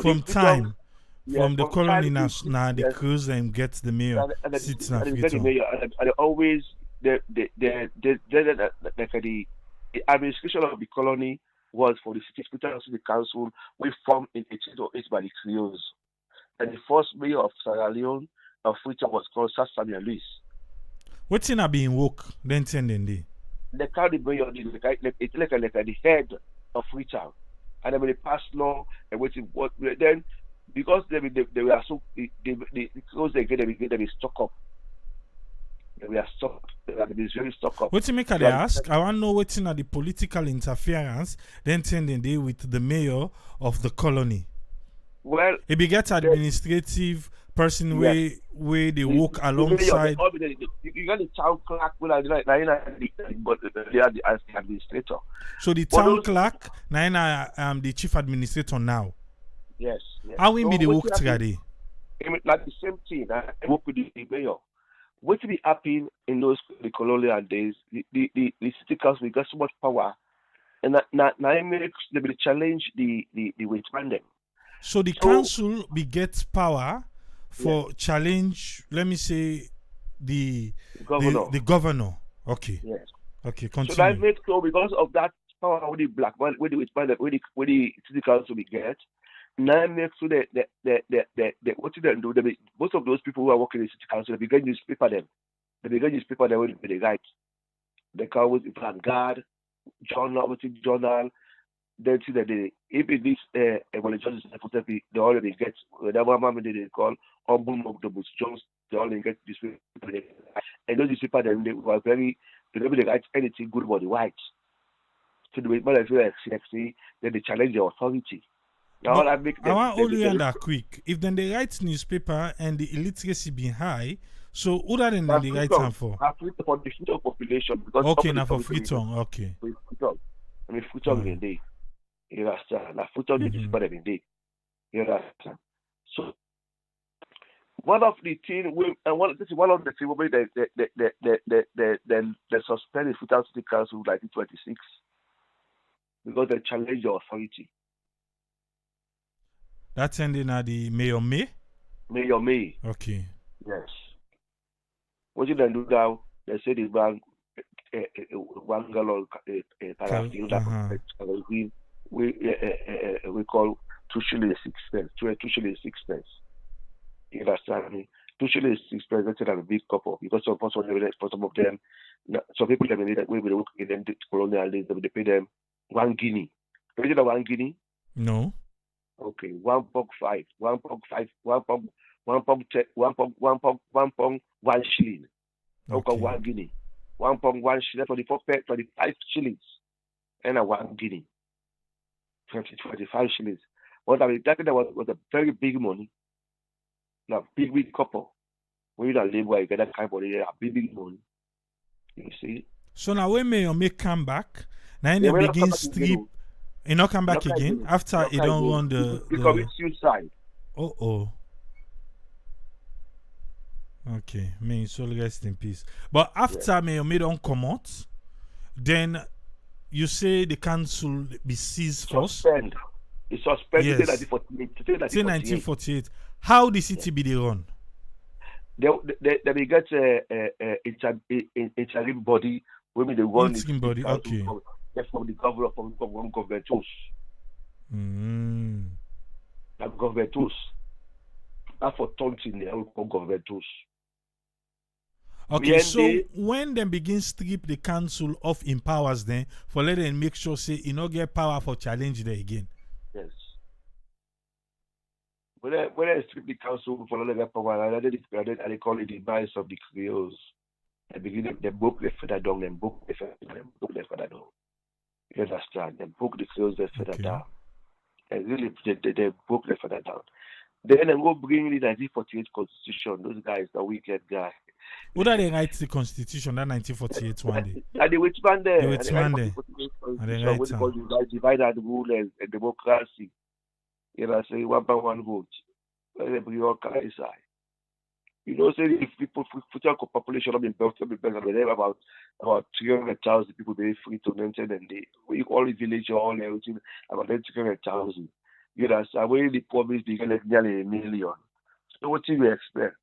From time. From the colony now the Creoles them get the mayor sits in Afriton. And always the administration of the colony was for the city the council we formed in 1808 by the Creoles. And the first mayor of Sierra Leone of which was called Sir Samuel Lewis. What's in being woke then sending day? The county mayor it's like the head of Freetown. And then when they passed law and waiting what then because they were so because they get them stuck up. We are stuck. They are very stuck up. What you make they ask? I want to know what's in the political interference then tending they with the mayor of the colony. Well, it begets administrative person yes. where they walk alongside. You got the town clerk, but they are the administrator. So the town clerk, the chief administrator now. Yes. How we be the work together? Like the same thing. I work with the mayor. What will be happening in the colonial days? The city council got so much power, and now it makes they will challenge the witchman them. So the council begets power for challenge. Let me say the governor. Okay. Yes. Okay. Continue. So that makes so because of that power with the black man, with the witchman, with the city council we get. Now it makes so that what do they do? Most of those people who are working in the city council, they begin newspaper them. They begin newspaper them with the right. They call it Vanguard, journal. Then see that if it is when the judges they already get whatever they call humble of the bush Jones, they already get this way. And those newspaper them they were very they don't write anything good about the whites. So the way I feel like CFC, then they challenge the authority. Now I want only on that quick. If then they write newspaper and the illiteracy be high, so other than they write time for? For the future population because okay, now for free tongue, okay. Free tongue. I mean free tongue in day. You understand? Now free tongue is better than day. You understand? So one of the things this is one of the things where they suspended the Freetown City Council like in 1926 because they challenged the authority. That's ending at the Mayor May? Mayor May. Okay. Yes. What you then do now, they say the bank, one gallon paraffin, we call 2 shillings 6 pence, 2 shillings 6 pence. You understand me? 2 shillings 6 pence, that's a big couple because for some of them, some people that need that way, we look in them colonial days, they pay them 1 guinea. You know 1 guinea? No. Okay, 1.5, 1.5, 1 shilling. Okay, 1 guinea. 1.1 shilling, 25 shillings. And a 1 guinea. 25 shillings. What I mean, that was a very big money. Now, big couple. When you don't live where you get that kind of money, a big money. You see? So now when Mayor may come back, now they begin strip. He not come back again after he don't run the. He commit suicide. Oh. Okay, may his soul rest in peace. But after Mayor May don't come out, then you say the council be seized first. It's suspended in 1948. How the city be the run? They will get interim body. Women they run interim body. Okay. From the government tools. That government tools. Not for taunting the government tools. Okay, so when they begin strip the council of in powers then for let them make sure say you not get power for challenge there again. Yes. When I strip the council for let them get power, they call it the demise of the Creoles. They broke the feather down, they broke the feather down. You understand? They broke the Creoles, they feather down. And really, they broke the feather down. Then they go bring the 1948 Constitution. Those guys, the wicked guy. Who did they write the Constitution, that 1948 one day? And the witchman there. The witchman there. And they write it. Divide and rule and democracy. You know, say 1 by 1 vote. They bring all kinds of. You know, say if people, future population of the best, they have about 300,000 people very free to mention, and we all the village, all everything, about 300,000. You know, so when the promise became nearly 1 million. So what do you expect?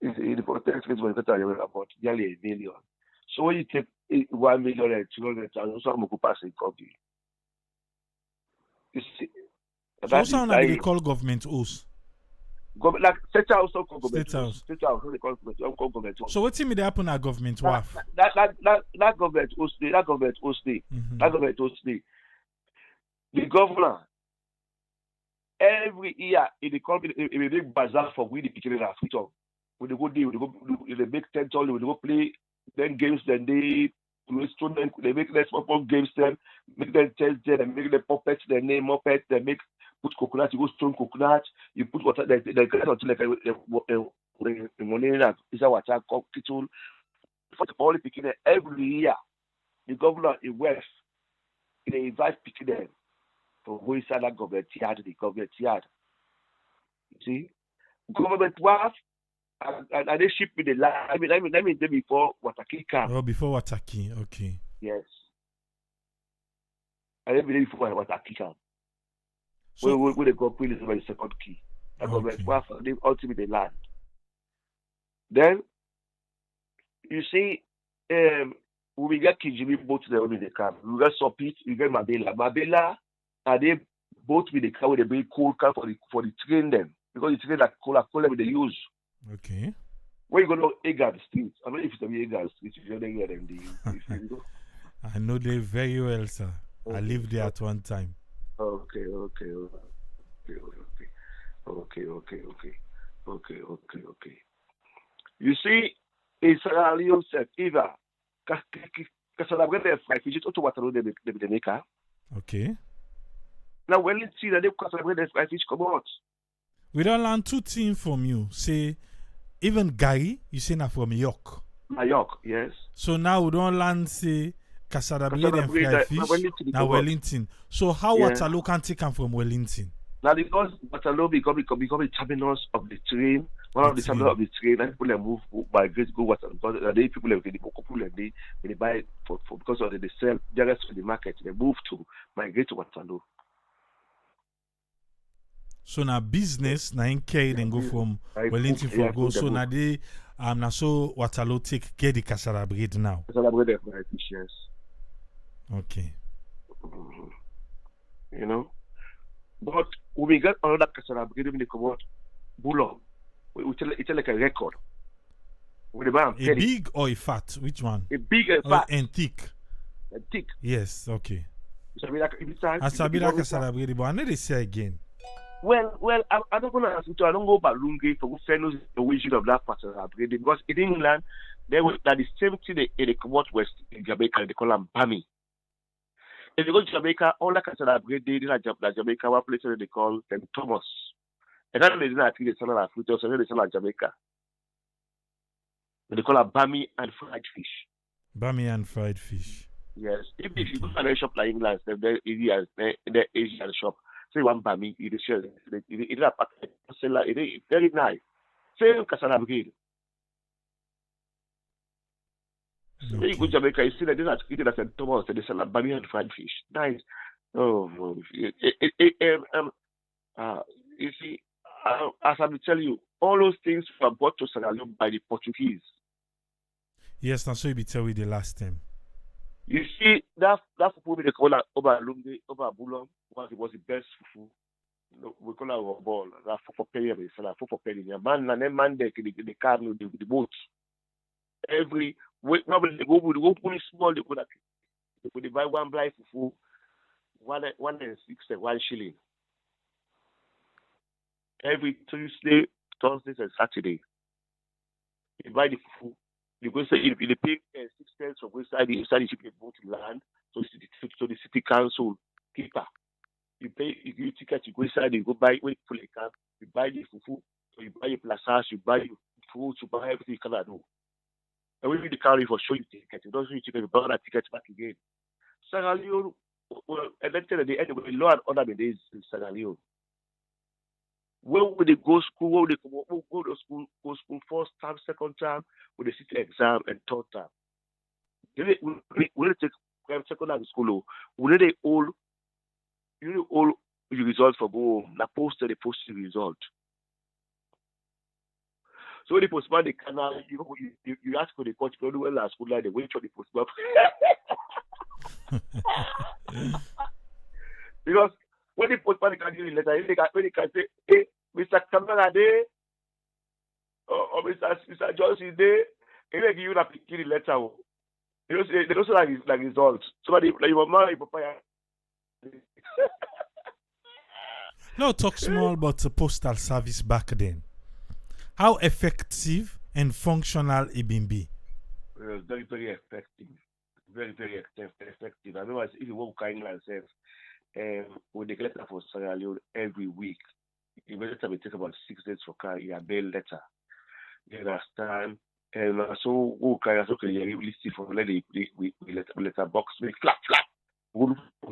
In the protest case, we're talking about nearly 1 million. So when you take 1 million and 200,000, so I'm going to pass a copy. You see? So what's how they call government house? Like state house or government. State house. So what thing may happen at government WAF? That government house. That government house. The governor every year in the company, in a big bazaar for we the beginning of freedom. When they go there, they make tent all, they go play then games, then they students, they make them small games, then make them chess there, they make the puppets, they name puppets, they make put coconut, you go stone coconut, you put water, they get until like a money that is a water kitchen for the public picking every year. The governor in West, they invite picking them from going inside that government yard, the government yard. You see, government was. And they ship me the land. I mean, before Wataki came. Oh, before Wataki, okay. Yes. I didn't believe before Wataki came. So, when they go put the second key. That government was they ultimately the land. Then you see, when we get Kijimi both to the in the camp, we get Sopit, we get Mabela. Mabela, and they both with the car with a big cool car for the train them. Because the train that cola they use. Okay. Where you go to Egan Street? I don't know if it's Egan Street. You don't hear them. You know? I know them very well, sir. Okay. I lived there at one time. Okay. You see, in Sierra Leone, either celebrate fried fish, it's also what they make. Okay. Now, when you see that they celebrate fried fish, come out. We don't learn two things from you. Say, even Gary, you say now from York. York, yes. So now we don't learn, say, Casada Blade and fried fish. Now Wellington. So how Waterloo can take them from Wellington? Now because Waterloo become a terminus of the train, one of the terminals of the train, and people move by grace go Waterloo. Because the people they buy for because of they sell direct to the market, they move to migrate to Waterloo. So now business now in carry then go from Wellington for go. So now they now so Waterloo take get the Casada Brigade now. Casada Brigade, right? Yes. Okay. You know, but when we get another Casada Brigade, when they come out, Bulong, we tell like a record. A big or a fat? Which one? A big and fat. And thick. And thick. Yes. Okay. I sabi like Casada Brigade, but I know they say again. Well, I don't want to ask you. I don't go Balungi for who follows the origin of that part of the upgrade because in England, they were that the same thing they come out west in Jamaica. They call them Bami. If you go to Jamaica, all that kind of upgrade they did at Jamaica, one place they call them Thomas. And then they did not think they sell at Fruitos, and then they sell at Jamaica. They call them Bami and fried fish. Bami and fried fish. Yes. If you go to a shop like England, they're Asian shop. Say one Bami, it is very nice. Same Casada Brigade. So when you go to Jamaica, you see that these are treated as a Thomas, and they sell Bami and fried fish. Nice. Oh, you see, as I will tell you, all those things were brought to Sierra Leone by the Portuguese. Yes, now so you be tell me the last time. You see, that fufu they call over Bulong was the best fufu. We call our ball. That fufu penny, we sell fufu penny. Man, they car the boat. Every probably they go put small. They buy one blind fufu, 1.6 shilling. Every Tuesday, Thursdays, and Saturday, you buy the fufu. You go say you pay 6 cents from inside the ship you go to land, so the city council keeper. You pay you ticket, you go inside, you go buy wait for a camp, you buy the fufu, so you buy your plasas, you buy your food, you buy everything you can do. And when you the carry for show you ticket, you don't show you ticket, you buy that ticket back again. Sierra Leone, elected at the end of the law and order days in Sierra Leone. Where would they go school? Where would they go to school? Go school first term, second term, with the city exam and third term. Will they take second term school? Will they all your results for go home? Now post the result. So when they postpone the canal, you ask for the coach, you don't know well school like they wait for the postpone. Because when they postpone the canal letter, when they can say, hey, Mr. Kamara Day, or Mr. Johnson Day, they give you the letter. They don't say like results. Somebody like your mom, your papa. No, talk small about the postal service back then. How effective and functional it been be? It was very, very effective. Very, very effective. I remember if you work in England, we get letter for Sierra Leone every week. Even letter will take about 6 days for car. You bail letter. You understand? And so who can okay, you listen for letter box make flap flap. We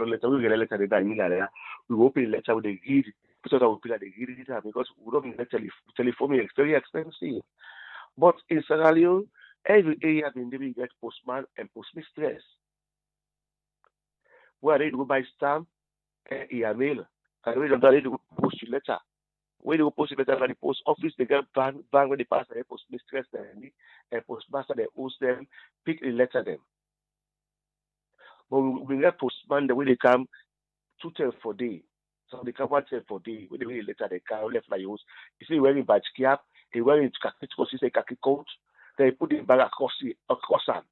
letter we get a letter that in there. We open the letter with the read because I will feel like they read it because we don't need telephone is very expensive. But in Sierra Leone, every area in the get postman and postmistress. Where they go buy stamp and email. And we don't need to post your letter. When they post it at the post office, they get van when they pass the post mistress and postmaster they host them, pick the letter them. But we get postman the way they come 2 times for day. So they come 1 time for day. When they read the letter they carry left like yours. You see wearing badge cap, he wearing khaki because he say khaki coat, they put the bag across them.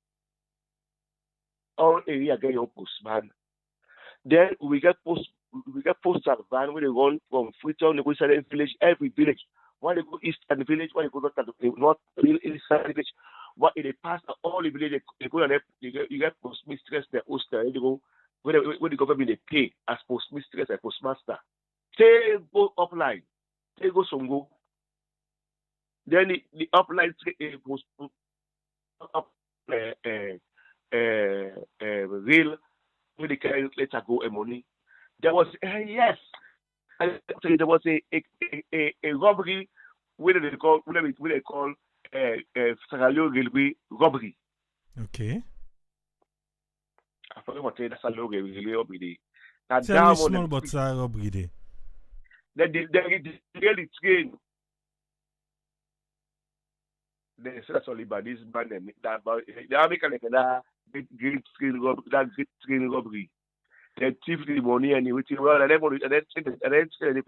All area get your postman. Then we get postal van where they run from Freetown, they go inside the village, every village. When they go east and the village, when they go north inside the village, what they pass all the village, they go and you get postmistress, the host, they go when the government they pay as postmistress and postmaster. They go upline, they go Songo. Then the upline post up rail when they can later go and money. There was yes, there was a robbery. What they call Sierra Leone Railway robbery. Okay. I forget what that's a Leone Railway robbery. Now Tell me small about that robbery there. Then the train. They said that's only by this band that about the American that great train robbery. They thief the money and everything. Well, and then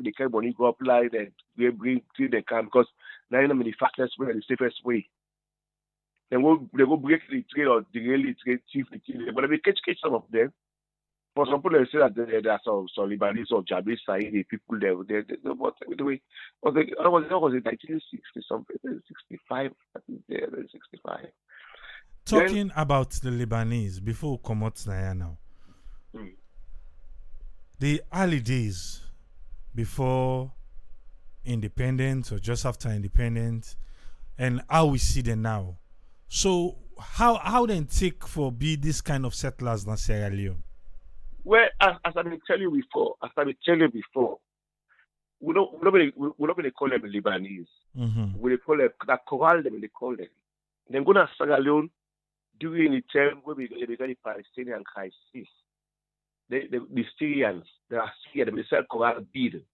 they carry money go up line and they bring to the camp because now you know the fastest way and the safest way. They go break the train or derail the train, thief the train. But they catch some of them. For some people, they say that there are some Lebanese or Jabris side the people there. What the way was it 1960 something, 65, I think 65. Talking about the Lebanese before we come out now. The early days before independence or just after independence and how we see them now. So how then take for be this kind of settlers in Sierra Leone? Well, as I've been telling you before, we don't really call them Lebanese. Mm-hmm. We call them that corral them. They call them. Then go to Sierra Leone during the time where we got the Palestinian crisis. The Syrians, they are Syrian, they sell corral bead.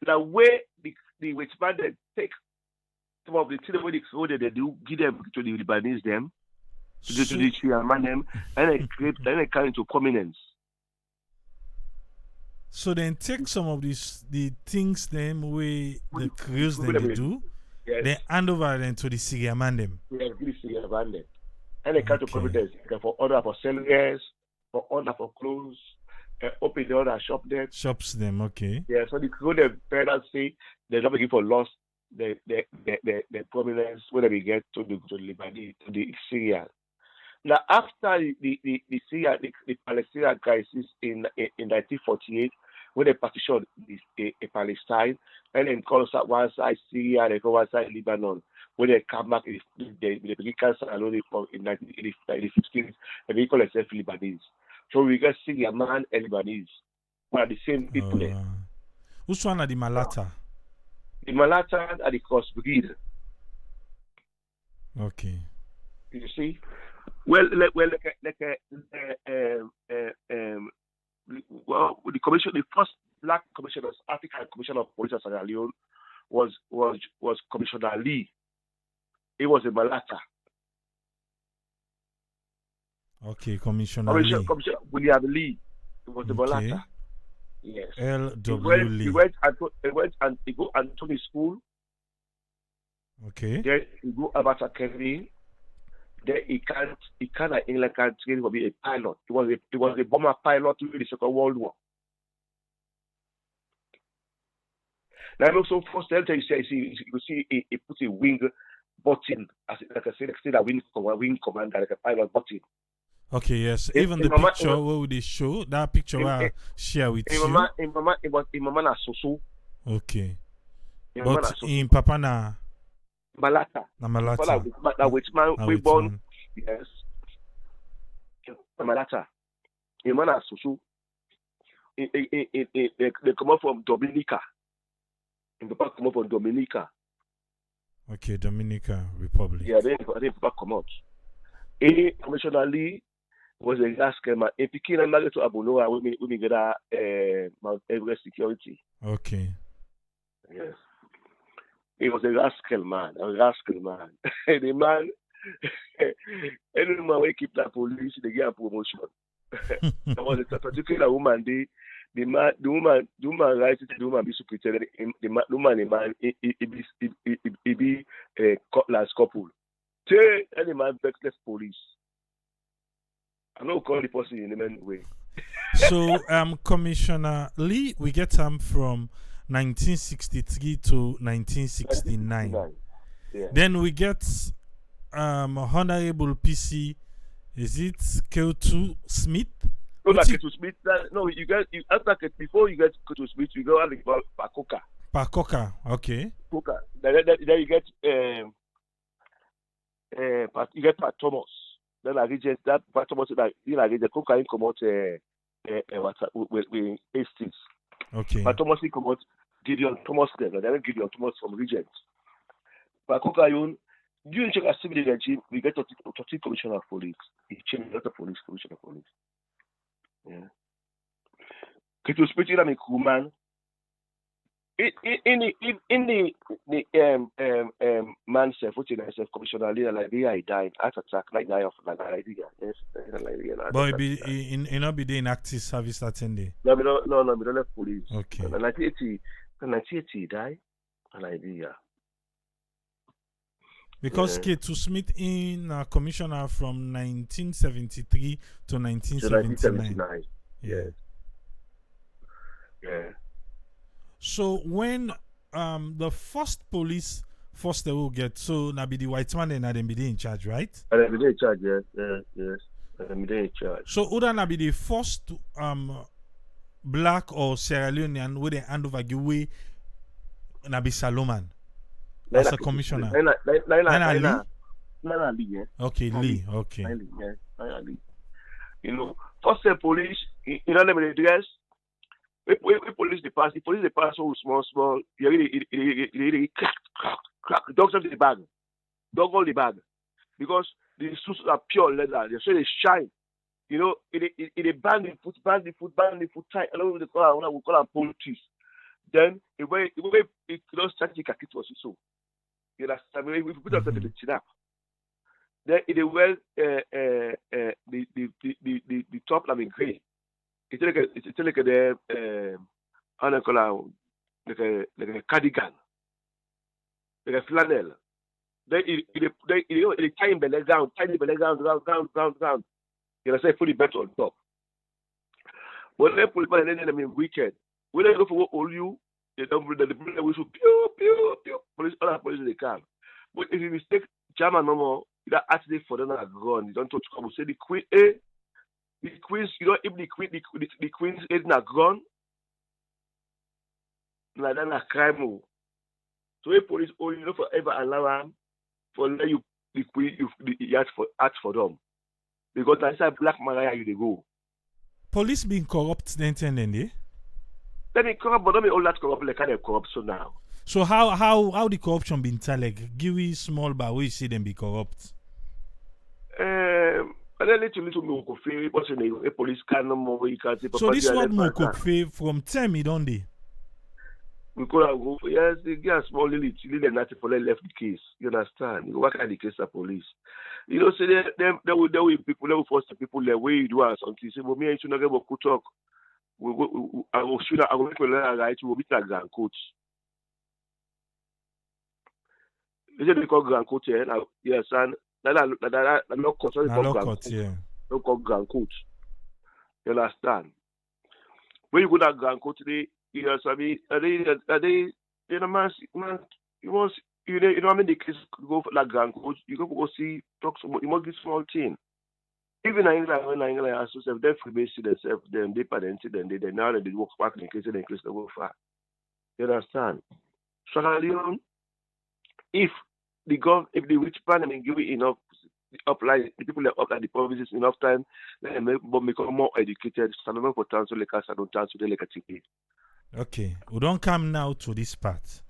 The way the Westman they take some of the things where they do give them to the Lebanese them, to the Syrian man them, and they come into prominence. So then take some of the things them way the crews them they do, yes. They hand over them to the Syrian man them. Yeah, the Syrian man them. And they come to prominence for order for sellers, for order for clothes, open the other shops them, okay. Yeah, so the crew them parents say they're not looking for loss the prominence when we get to the Lebanese, to the Syria. Now after the Syria the Palestinian crisis in 1948, when they partitioned a Palestine and then call us at one side Syria, they call one side Lebanon. When they come back, they begin cancer alone in 1950s, and they call themselves Lebanese. So we got Syria man and Lebanese. We are the same people. Which one are the Malata? The Malata are the crossbreed. Okay. You see? Well, the commission, the first black commissioner, African Commissioner of Police of Sierra Leone, was Commissioner Lee. He was a Malata. Okay, Commissioner Lee. Commissioner William Lee. He was a Malata. Yes. L.W. Lee. He went and he go Anthony School. Okay. Then he go Albert Academy. Then he can't England can train to be a pilot. He was a bomber pilot during the Second World War. Now also first tell you see he put a wing button as like I said, that wing commander like a pilot button. Okay, yes. In, Even in the mama, picture where would they show that picture in, where I in, share with in you. mama, in mama na soso. Okay. In mama But na soso. in Papa na Malata. Malata. That which man we born. Man. Yes. Malata. In mama na soso. They come up from Dominica. In Papa come up from Dominica. Okay, Dominica Republic. Yeah, then Papa come out. A Commissioner Lee was a gas scammer. A Pekin and married to Abunoa when we get Mount Everest security. Okay. Yes. He was a rascal man. The man, any man who keep that police, they get a promotion. There was a particular woman, the woman writes it, the woman be superintendent, the woman, he be a last couple. Say any man vexless police. I'm not calling the person in any way. So, Commissioner Lee, we get him from 1963 to 1969. Yeah. Then we get Honorable PC. Is it K2 Smith? No, like K2 Smith. No, after before you get K2 Smith, you go and Pacoca. Pacoca, okay. Pacoca. Then you get Pat Thomas. Then I regent that Pat Thomas that the Coca come out with Hastings. Okay. Pat Thomas come out Gideon Thomas then Gideon Thomas from Regent. But Coca during the civil regime we get 13 commissioner of police. He changed a lot of police, commissioner of police. Yeah. It was pretty like a man. In the man self, which is self commissioner leader Liberia, he died heart attack like die of Liberia. Yes, Liberia. But he not be in active service that day. No, we don't have police. Okay. In 1980 he died in Liberia. Because K2 Smith in commissioner from 1973 to 1979. Yes. Yeah. So when the first police they will get, so now be the white man and then be in charge, right? And be in charge, yes. And be in charge. So would that be the first black or Sierra Leonean with the hand over giveaway Nabi Salomon as a commissioner? Lee. Okay, Lee. Okay. Lee. You know, first the police, you know, let me address. We police the pass so small. You really crack. Dogs the bag. Dog all the bag. Because the suits are pure leather. They say they shine. You know, it band the foot tight. I don't know what we call them police. Then it don't start the kit was so. You understand? We put up the chin up. Then it well the top lamine gray. It's like a cardigan, like a flannel. Then it tiny belly down. You know, say fully bent on top. But they put it wicked. When they go for all you, they don't bring the bullet whistle. Pew. Police, other police they can. But if you mistake German no more, that actually for them are gone. You don't touch. Come say the queen. The queens, you know, if the queens is not gone, like that, a crime. So if police only you know forever allow them for let you the queen you ask for them because that's a black Maria you they go. Police being corrupt then they? Then they corrupt, but don't be all that corrupt like kind of corruption now. So how the corruption been tell like give we small but we see them be corrupt. And then little Mokofe, a police can no more. You can't say. So this one Mokofe from Temi, don't they? We could have go. Yes, they get a small little not for left the case. You understand? You work at the case of police. You know, say there will people, there will force the people the way you do or something. Say, but me and you not get what could talk. I will shoot. I will make a right. We will be like grand coach. Is it called grand coach here? Yes, and. No called grand coach. You understand? When you go to grand coach today, you know, so I mean, are they Man, you must, you know, how many kids go for like grand coach, you go see, talk so much, you must get small thing. Even in England, when England are so self, they free themselves, them, they parented them, they now they work back in case they increase the go far. You understand? Sierra Leone, if if the rich parliament give it enough apply the people that apply the provinces enough time, then they may become more educated. So no for transfer like I don't transfer like a ticket. Okay, we don't come now to this part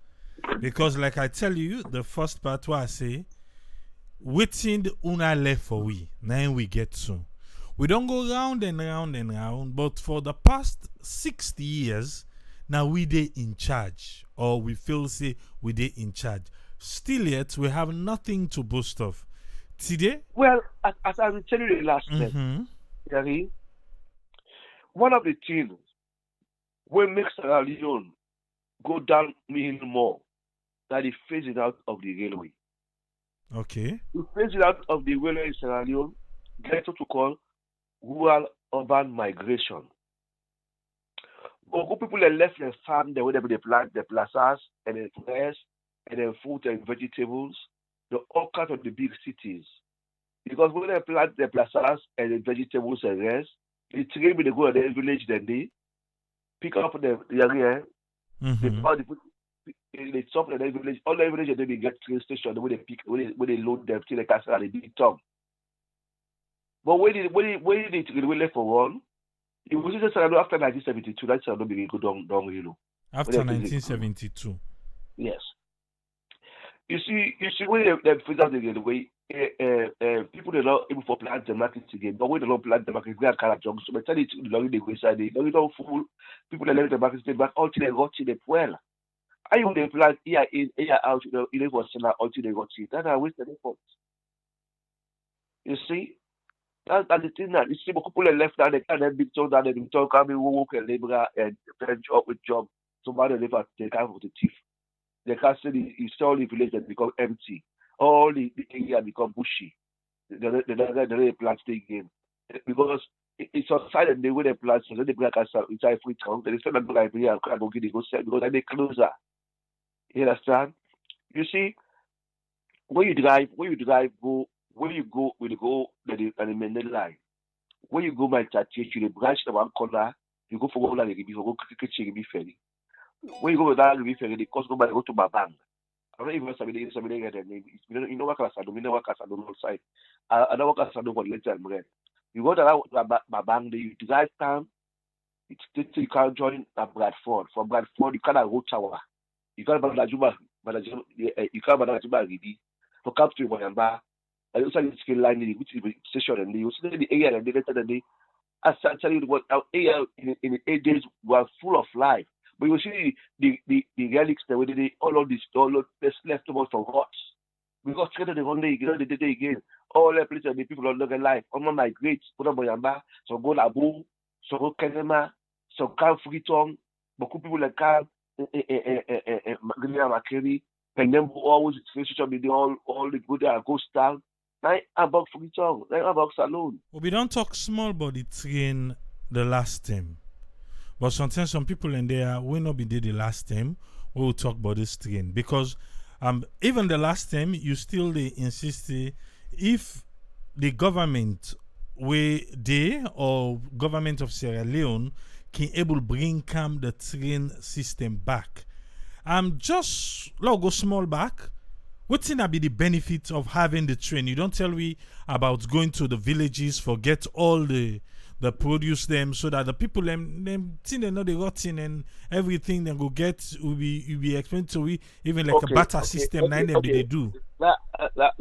because, like I tell you, the first part where I say, waiting the una left for we, now we get to. We don't go round and round and round, but for the past 60 years, now we they in charge, or we feel say we they in charge. Still yet, we have nothing to boast of. Today, Well, as I will tell you the last time, mm-hmm. Gary, one of the things when makes Sierra Leone go down mean more that the phasing out of the railway. Okay. The phasing out of the railway in Sierra Leone get what to call rural urban migration. Ogo people that left their farm, the way they plant the plazas and the fresh and then fruit and vegetables, the all kinds of the big cities. Because when they plant the plazas and the vegetables and rest, the train will go to the village then they pick up the area, they Mm-hmm. all the they stop at the village, all the village and then they get train station where they pick where they load them till the castle and the big top. But when they left for one, it was just after 1972, that's not being go down, you know. After 1972. Yes. You see, when they phase out the way, people are not able to plant the market again. But when they don't plant the market, they are kind of junk. So by the time they go inside, they don't fool. People are letting the market stay back until they got to the well. I would they plant here in, here out, you know, for seller until they got it. That's a waste of effort. You see? That's the thing that you see, but people are left down, they can't have big town down, they talk, I mean, work and labor and job with job. Somebody live at the kind of the thief. The castle is all the village that become empty. All the area become bushy. They plant again. Because it's outside and they will they plant, so then they bring a castle inside free town. They still not go like here and go get it, go sell because they closer. You understand? You see, go when you go with the go at the main line. When you go by church, you branch the one corner, you go for one like you go kitchen ferry. When you go with that ferry, the cost go to Babang. I don't even somebody get their name. You know what class I do, you know what class I do outside. I know what class I do for later and bread. You go to Babang, you drive down, you can't join Bradford. From Bradford, you can't go tower. You can't you can't Badajuma Ridi. For come to Wayamba, I also need to line which is the station and you see the area and the later than as I tell you what our area in the 8 days were full of life. But you see the relics that we did all of this leftovers from rots. We got together the one day, you know, the day again. All the places the people are looking alive. All my greats, put on Boyamba, so go Labu, so go Kenema, so come Freetown, beaucoup people like come Guinea Makeri, and then always social media all the good ghost town. Now about Freetown, now about Salon. Well, we don't talk small but the train the last time. But sometimes some people in there will not be there the last time. We will talk about this train because even the last time you still they insist if the government or government of Sierra Leone can able bring come the train system back. Just go small back. What's in be the benefit of having the train? You don't tell me about going to the villages, forget all the produce them so that the people them think they know they rotten and everything they go get will be explained to we even like a barter system they do. That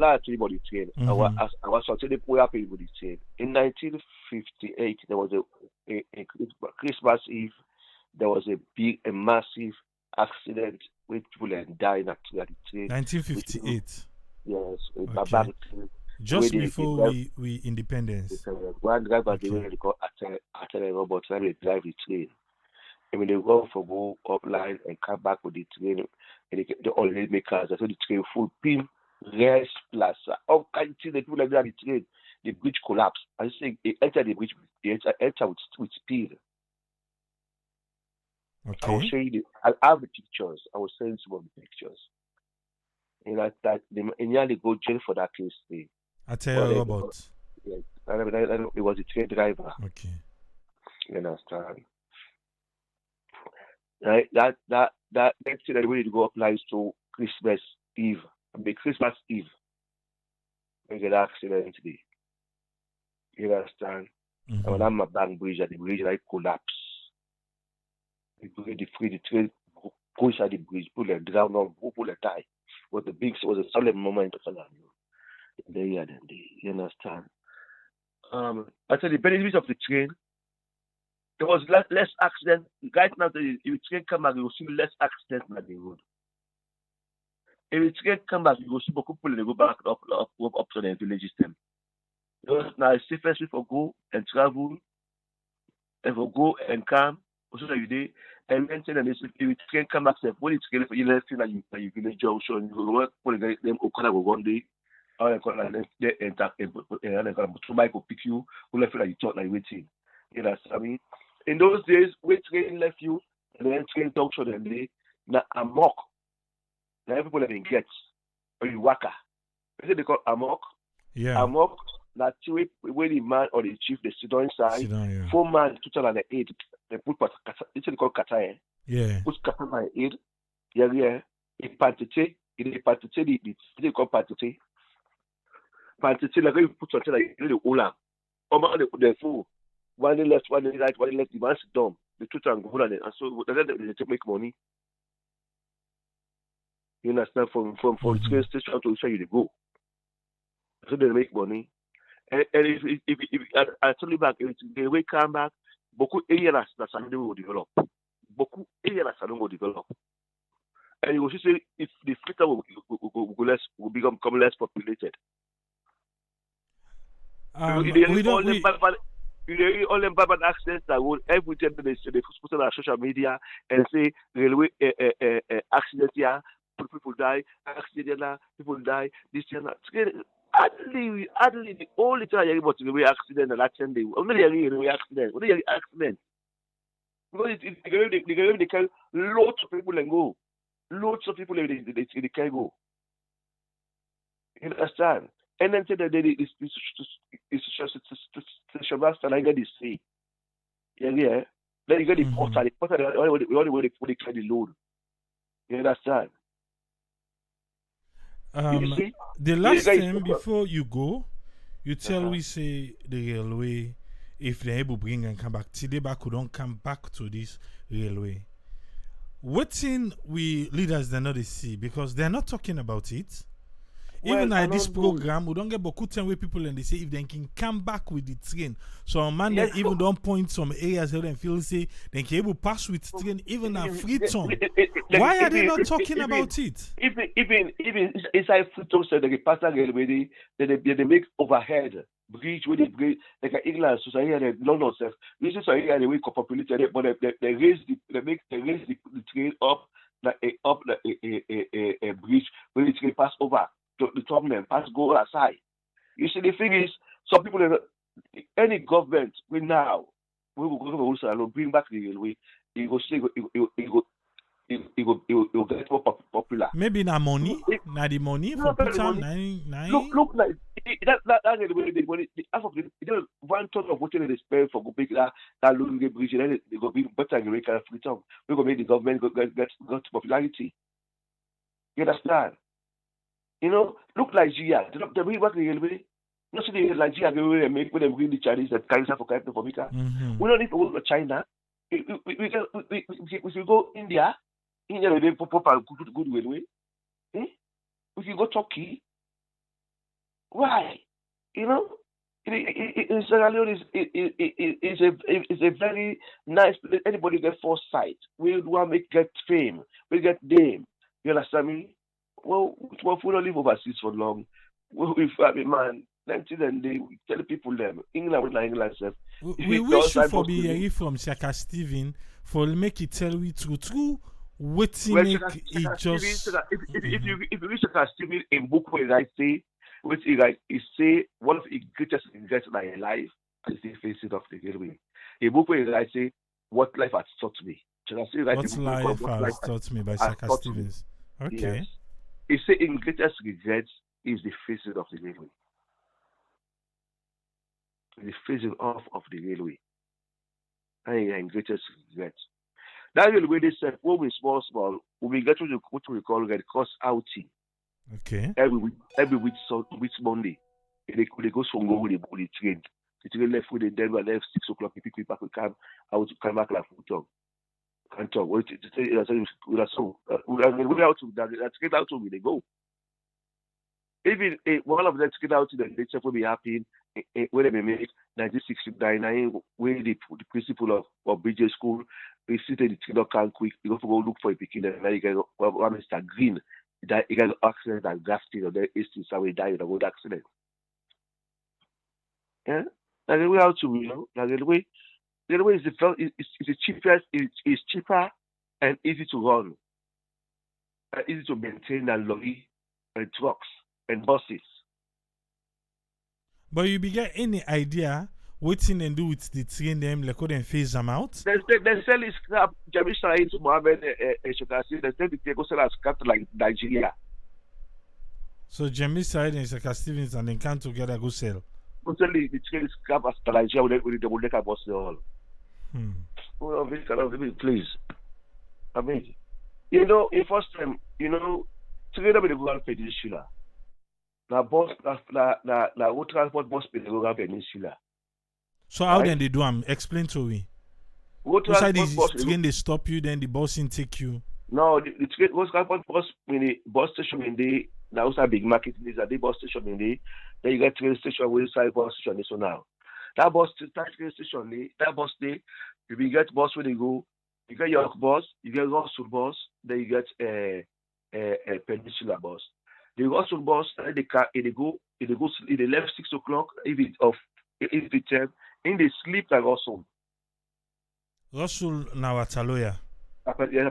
actually body train. I was something they put up in the train. In 1958 there was a Christmas Eve, there was a massive accident with people and dying at the train. 1958. Yes, okay. Just before we independence. One driver they were called at a robot and they drive the train. I mean they go up line and come back with the train and they already make cars. So the train full pin, rest plaza. All kinds of things they do like that the train. The bridge collapsed. I think it entered the bridge, it entered with speed. I will Okay. show you I have the pictures. I will send you some of the pictures. That they nearly go jail for that case. I tell Well, you about. yeah, it was a train driver. Okay. You understand? Right? That next thing that we need to go applies to Christmas Eve. I mean Christmas Eve. We get accident today. You understand? And when Mm-hmm. I'm a bank bridge and the bridge like collapse. The train push at the bridge, pull and drown on, pull and die. Was a solemn moment of Salami. Day and day. You understand? I said the benefits of the train, there was less accident. Right now, if the train come back, you will see less accidents on the road. If the train come back, you will see beaucoup people they go back up to the village system. Because now it's safest way for go and travel and for go and come. Also, that you day and then say that if the train come back, when it's train for you, let's say that you village junction, you go put them Okada go one day. How they call that? They enter and they call somebody go pick you. Who left you like you thought like waiting. You know what I mean? In those days, when train left you, and then train junction and they now amok. Now people have been get or you waka. You say they call amok. Yeah. Amok. That two when the man or the chief they sit on Sit inside. down. Yeah. 4 man 2008. They put it's called kata. Yeah. Put kata by 8. Yeah. It pantite. It pantite. They call pantite. Pantite like you put something like the olam. Over the fool. One day left, one day right, one day left. The man sit down. The two and go on it. And so they make money. You understand? From the Mm-hmm. train station to where you go. So they make money. And if I tell you back, if the way come back, beaucoup areas that Salone will develop. Beaucoup areas Salone will develop. And you will see if the future will become less populated. We don't. We. All them bad accidents that would every time they post on social media and say railway accident here, people die, accident there, people die, this and that. Hardly the only time you hear about railway accident and accident day. Only the railway accident. Only the accident. Because they can loads of people and go. Loads of people they can go. You understand? And then say that it's station master and I get the say. Yeah. Then you get the Mm-hmm. porter. The porter, they carry the load. You understand? You see? The You last guys, time before you go, you tell uh-huh. we say the railway, if they're able to bring and come back, today back could don't come back to this railway. What thing we leaders they not they see because they're not talking about it. Well, Even I at this don't know. program, we don't get beaucoup time where people and they say if they can come back with the train. So on Monday, Yes, even don't point some areas where they feel say they can able pass with train even at Freetown. Why are they not talking about it? even inside Freetown said the pastor railway they make overhead bridge where they bridge like England society and London self. This is area they way populated but they raise the train up like a bridge where the train pass over to the terminal pass go aside. You see the thing is some people any government we now we will go to also and bring back the railway. It go say it will get more popular. Maybe na Look, money, na the money you for know, the put am money. nine Look, nine. look like that the money, the half of the 1 ton of what they spend for go big that loan get bridge, and then they go be better in America free town. We go make the government get popularity. You understand? You know, look like Nigeria. They bring back the railway. Not see the Nigeria the way they make when they bring the Chinese and carry for carry for Africa. Mm-hmm. We don't need to go to China. We should go India. India will be proper good railway. Eh? We can go Turkey. Why? You know, Sierra Leone is a very nice place. Anybody get foresight. We want to get fame. We get name. You understand me? Well, we don't live overseas for long. We man, 19 and they tell the people them England with England self. If We it does wish you that for boss be to me, hearing from Shaka Steven for make it tell we true what well, make it just. Mm-hmm. If you reach Shaka Stevie in book where I say, which he say one of the greatest regrets in my life is the facing of the railway. A book where I say what life has taught me. Chaka Stevens write a What book we call life What has Life taught me by Has Saka Taught Me. Stevens. Yes. Okay. He said in greatest regret is the phasing of the railway. The phasing off of the railway. And in greatest regret. That railway they said when we small, when we get to what we call Red Cross outing Okay. every week Monday. They go Songo with the train. The train left with the Denver left 6 o'clock, we pick back we come back like Futon. Can't talk. Wait, so we out to that train out to they go. Even one of them get out to the nature will be happy when they make 1969 where the principal of BJ school visited the train can quick you go to go look for a picking and then you get one Mr. Green that he got an accident and grafting or the instance how he died in a road accident. Yeah? Now the way out to now the way is the cheapest is cheaper and easy to run, easy to maintain than lorry and trucks and buses. But you be get any idea what thing and do with the train them like how them phase them out? They sell it scrap. Jami Shai to Mohammed Shokasi. They sell the go sell as scrap to like Nigeria. So James side and Saka Stevens and then come together go sell. Go sell the train scrap as to Nigeria with the Muleka bus all. Well, this kind of please. I mean, in first time, together with the Rural Peninsula. Na bus, na road transport bus with the Rural Peninsula. So how then they do them? Explain to me. Road Outside transport the bus. train they stop you, then the bus in take you. No, the train road transport bus in the bus station in the now also big market is at the bus station in the then you get train station where inside bus station so now. That train station that bus day you get bus where they go, you get York bus, you get Russell bus, then you get a Peninsula bus. The Russell bus they car they go in the left 6 o'clock if it's in the sleep like Russell. Russell now at Aloya.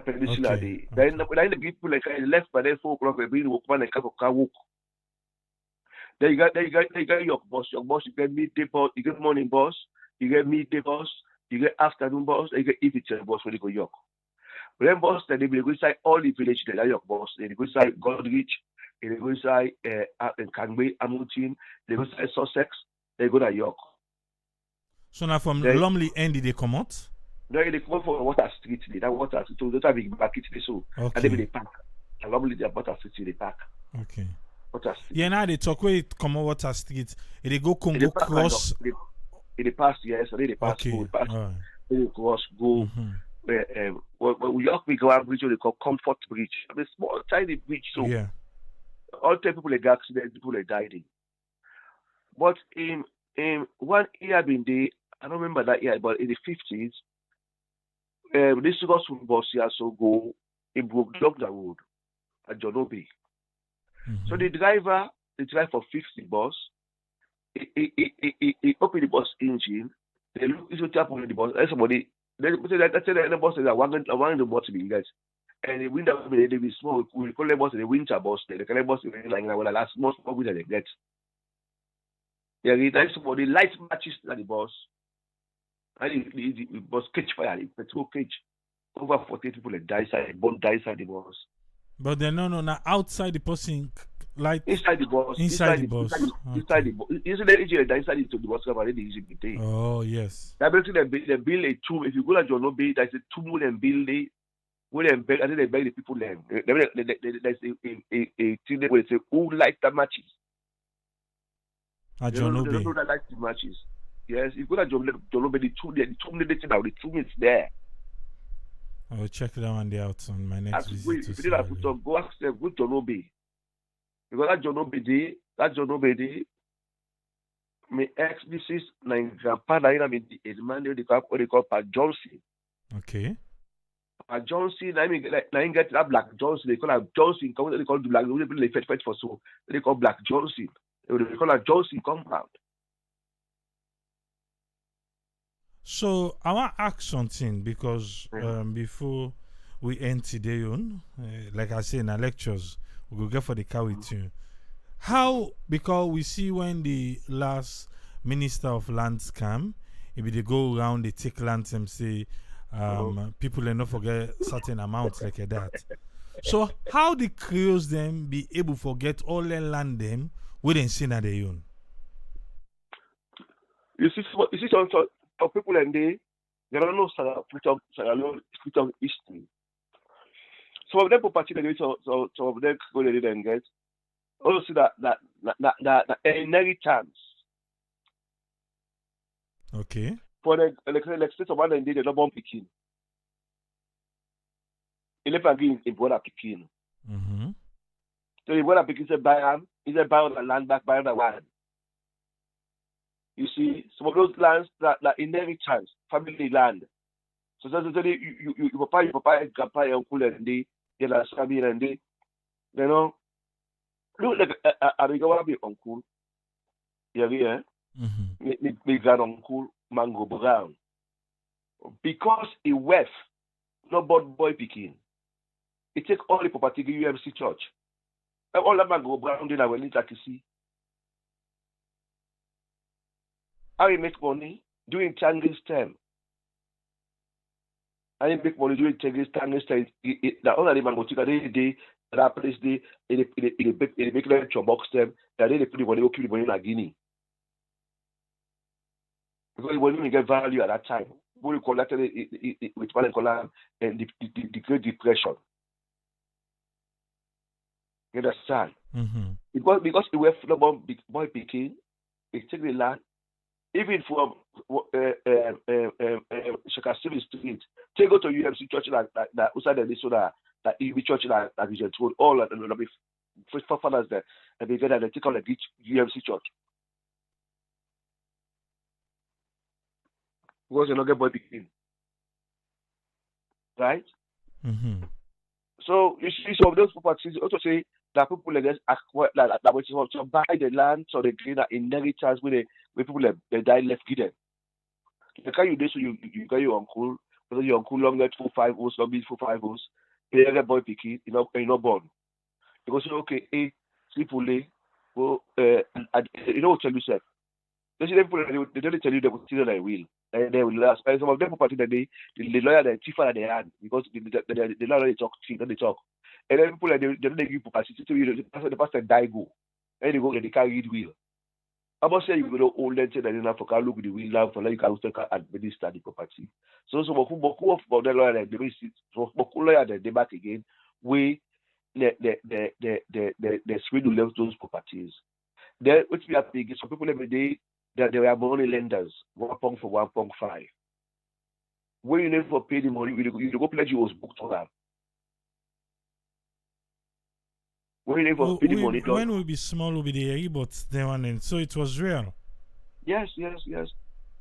Peninsula Okay. day. Then the people like left by then 4 o'clock they bring walk and car walk. Then you got your bus. Your bus, you get midday bus, you get morning bus, you get midday bus, you get afternoon bus, you get evening bus when you go York. But then bus, then they go inside all the village, they are York bus. They go inside Goldrich, they go inside Canway, Hamilton, they go inside Sussex, they go to York. So now from Lumley end did they come out? No, they come from Water Street, that Water Street, so that's a big market, so. Okay. And they park. And normally they are Water Street, they park. Okay. Water Street. Yeah, now they talk where it come out Water Street. They go Congo They park cross. They pass, yes, they pass, Okay. go, pass. All right. Go cross, go. We York we go out bridge, what they call Comfort Bridge. I mean, small, tiny bridge, so. Yeah. All the people like accident, people like dying. But in one year been there, I don't remember that year, but in the 50s, this Russell bus here so go, it broke down the road at Jonobi. So the driver for 50 bus, he opened the bus engine, they look into tap on the bus, and somebody, that's the bus is a wagon the bus to be guys. And the winter they be small, we call the bus the winter bus, the kind of bus is like the last most probably that they get. Yeah, that's somebody light matches at the bus. And the bus catch fire, the petrol catch. Over 40 people that die inside, bomb die inside the bus. But then no, outside the person light Inside the bus. inside the bus. Inside the bus. Inside the engine that inside into the bus cover already easy to day. Oh yes. That basically they build a tomb. If you go to John Obi, there's a tomb where they build it. Where they beg, I think they beg the people them. There's a thing where they say who light the matches. At John They don't Obi. know that light the matches. Yes, if you go to John Obi, the tomb is there. I will check that one day out on my next visit. If you did put up, go ask them, go to John Obi. Because that John Obi day, my ex-missus, my grandpa, I mean, is man they call Pat Johnson. Okay. Pat Johnson, I mean, like, I get that Black Johnson, they call her Johnson, they call Black, they fight for so, they call Black Johnson. They call her Johnson compound. So I want to ask something because before we end today on, like I say in our lectures, we will get for the car with you. How, because we see when the last Minister of Lands come, if they go around, they take lands and say, People will not forget certain amounts like that. So how the Creoles them be able to forget all their land them within sin at their own? You see, some people and they don't know Sierra Leone history. Some of them property they some of them go they didn't get. Also see that inheritance. Okay. For the like say someone and they not born picking. Ele again a brother picking. Mm-hmm. So the brother picking say buy him, he said buy on the land back, buy on the land. You see, some of those lands that inheritance, family land. So you papa, grandpa, your uncle and they are family and they, you know, look like I want to be uncle. Yeah. Me grand uncle Mango Brown. Because he wealth, no boy picking. He take all the property to UMC church. All that Mango Brown did I will need to see. How he make money doing Chinese term. How he make money doing Chinese term. The only man go take a day that place day. He make them to box them. That they put the money, keep the money in Guinea. Because it wasn't get value at that time. What you call that with what they call the Great Depression. You understand? Mm-hmm. Because the way from boy picking, they take the land. Even from Shakasiri Street, take go to UMC church like that outside the so that EV church like is told all that the first fathers there and they get that they take on the UMC church. Because you not get boy picking. Right? Mm-hmm. So you see some of those properties also say that people like acquire that which to buy the land so they gain that inheritance where people they die left give them. The kind you do so you got your uncle, whether your uncle long get 4-5 hours, not be 4-5 hours, you get boy picky, you know born. Because okay, sleep fully, go you know what tell you say. They say people they don't tell you they will still they will. They will last. And some of them property that the lawyer the chief that they had because the lawyer they talk cheap, they talk. And then people they don't give you property to you the pastor die go. And they go and they carry it will. I must say you will old them say that enough for look the will now for like you can still administer the property. So beaucoup of the lawyer they will sit so beaucoup lawyer they back again we the swing to left those properties. Then which we are big some people every day that they were money lenders, 1 for 1.5. When you never pay the money, you go pledge you was booked for that. When you never pay the money, when will be small will be the but the one and so it was real. Yes.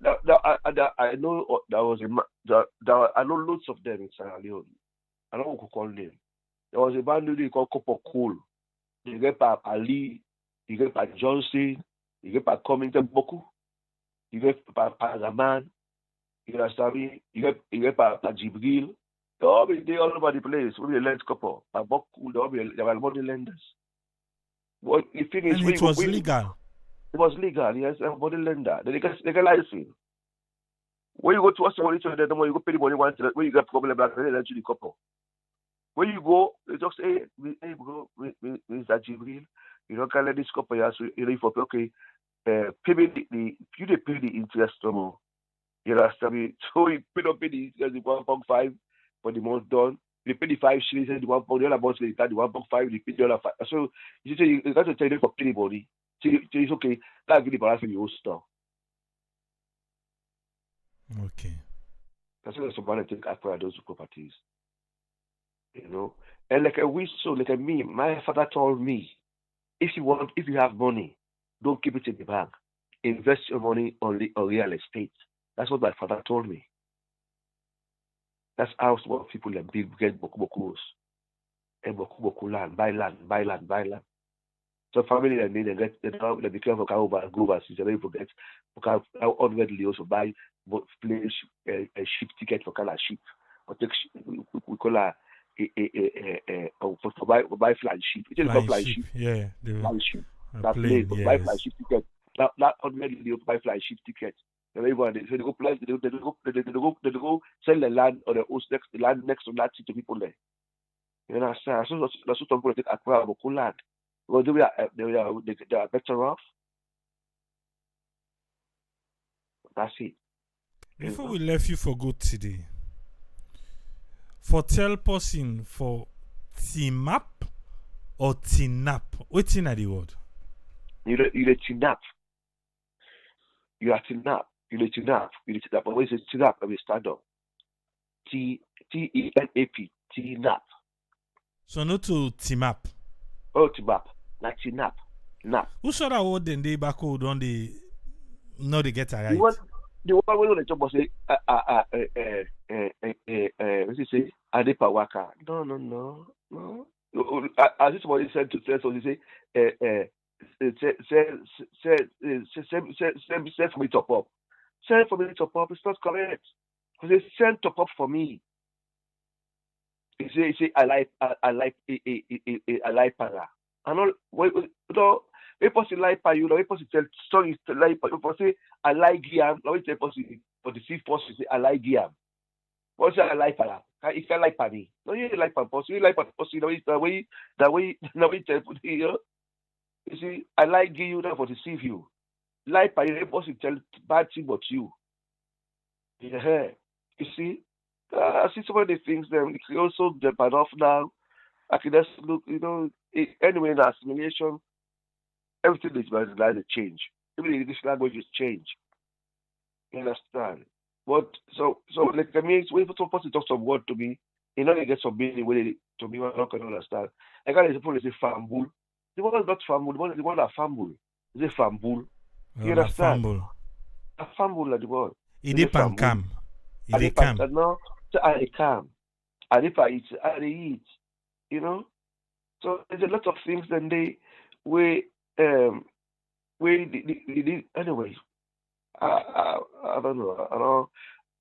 I know there was I know lots of them in Sierra Leone. I don't know who call them. There was a band they called Copper Cool. You get by Ali, you get by Johnson, you get by Comington Boku. You get Zaman, you understand me? You get Jibril. They all be there all over the place. We lend couple. They were money lenders. Well, the thing is, and it was legal. It was legal, yes, money lender. They legalize it. When you go to somebody to the more you go pay the money once when you get problem back, they lend you the couple. When you go, they just say, hey bro, Mr. Jibril, you don't can let this couple here, so you know for okay. Pay me you pay the interest no more. You understand me? So you pay the interest the 1.5 for the month done. You pay the 5 shillings and the 1 pound, the other month you pay the 1.5, you pay the other 5. So you say you got to tell them for pay the money. So it's okay. That's really balance for your store. Okay. That's why somebody take acquire those properties. You know? And like a whistle, like me, my father told me, if you have money, don't keep it in the bank. Invest your money on real estate. That's what my father told me. That's how small people like big get boku and boku land, buy land. So family that need they be careful go overseas. They don't forget because how unreadily also buy plane a ship ticket for kind of ship. Or take we call a for buy flying ship. It's called flying ship. Yeah, flying ship. Plane, Buy fly ship ticket. Not already buy fly ship ticket. They go plant, they go sell the land or the land next to that to people there. You understand? So that's what people take acquire local land. Because they are better off. That's it. Before we left you for good today, for tell person for Timap or Tinap, what's in the word? You tinap. You are tinap. You tinap. You tinap. But when you say tinap, I will stand up. Tenap. Tinap. So not to Timap. Oh, tinap. Like tinap. Nap. Who saw that word then they back home don't they know they get it right? The one when they talk about say what's he say? Adepawaka. No. As this one said to tell so they say send for me top up. Send for me top up. It's not correct. Because they send top up for me. He say I like para. And all we person like you know, we person tell stories to like we person say I like yam. Now we tell person for the fifth person say I like yam. What say I like para? If I like pani, no you like pan person, you like pan person. The way tell you know. You see, I like give you that for deceive you. Like pani, we person tell bad thing about you. Yeah, you see. I see some of the things them also the bad off now. I can just look, you know. Anyway, in assimilation, everything is going to change. Even the English language is change. You understand? But so like I mean, when some person talks some word to me, you know, they get some meaning when they to me. I don't understand. I got example. They say fambul. The one is not fambul. The one that fambul. They say fambul. You understand? A fambul like the word. It depends. Cam. It depends. No, I come. I eat. You know. So there's a lot of things that they anyway. I don't know. I don't know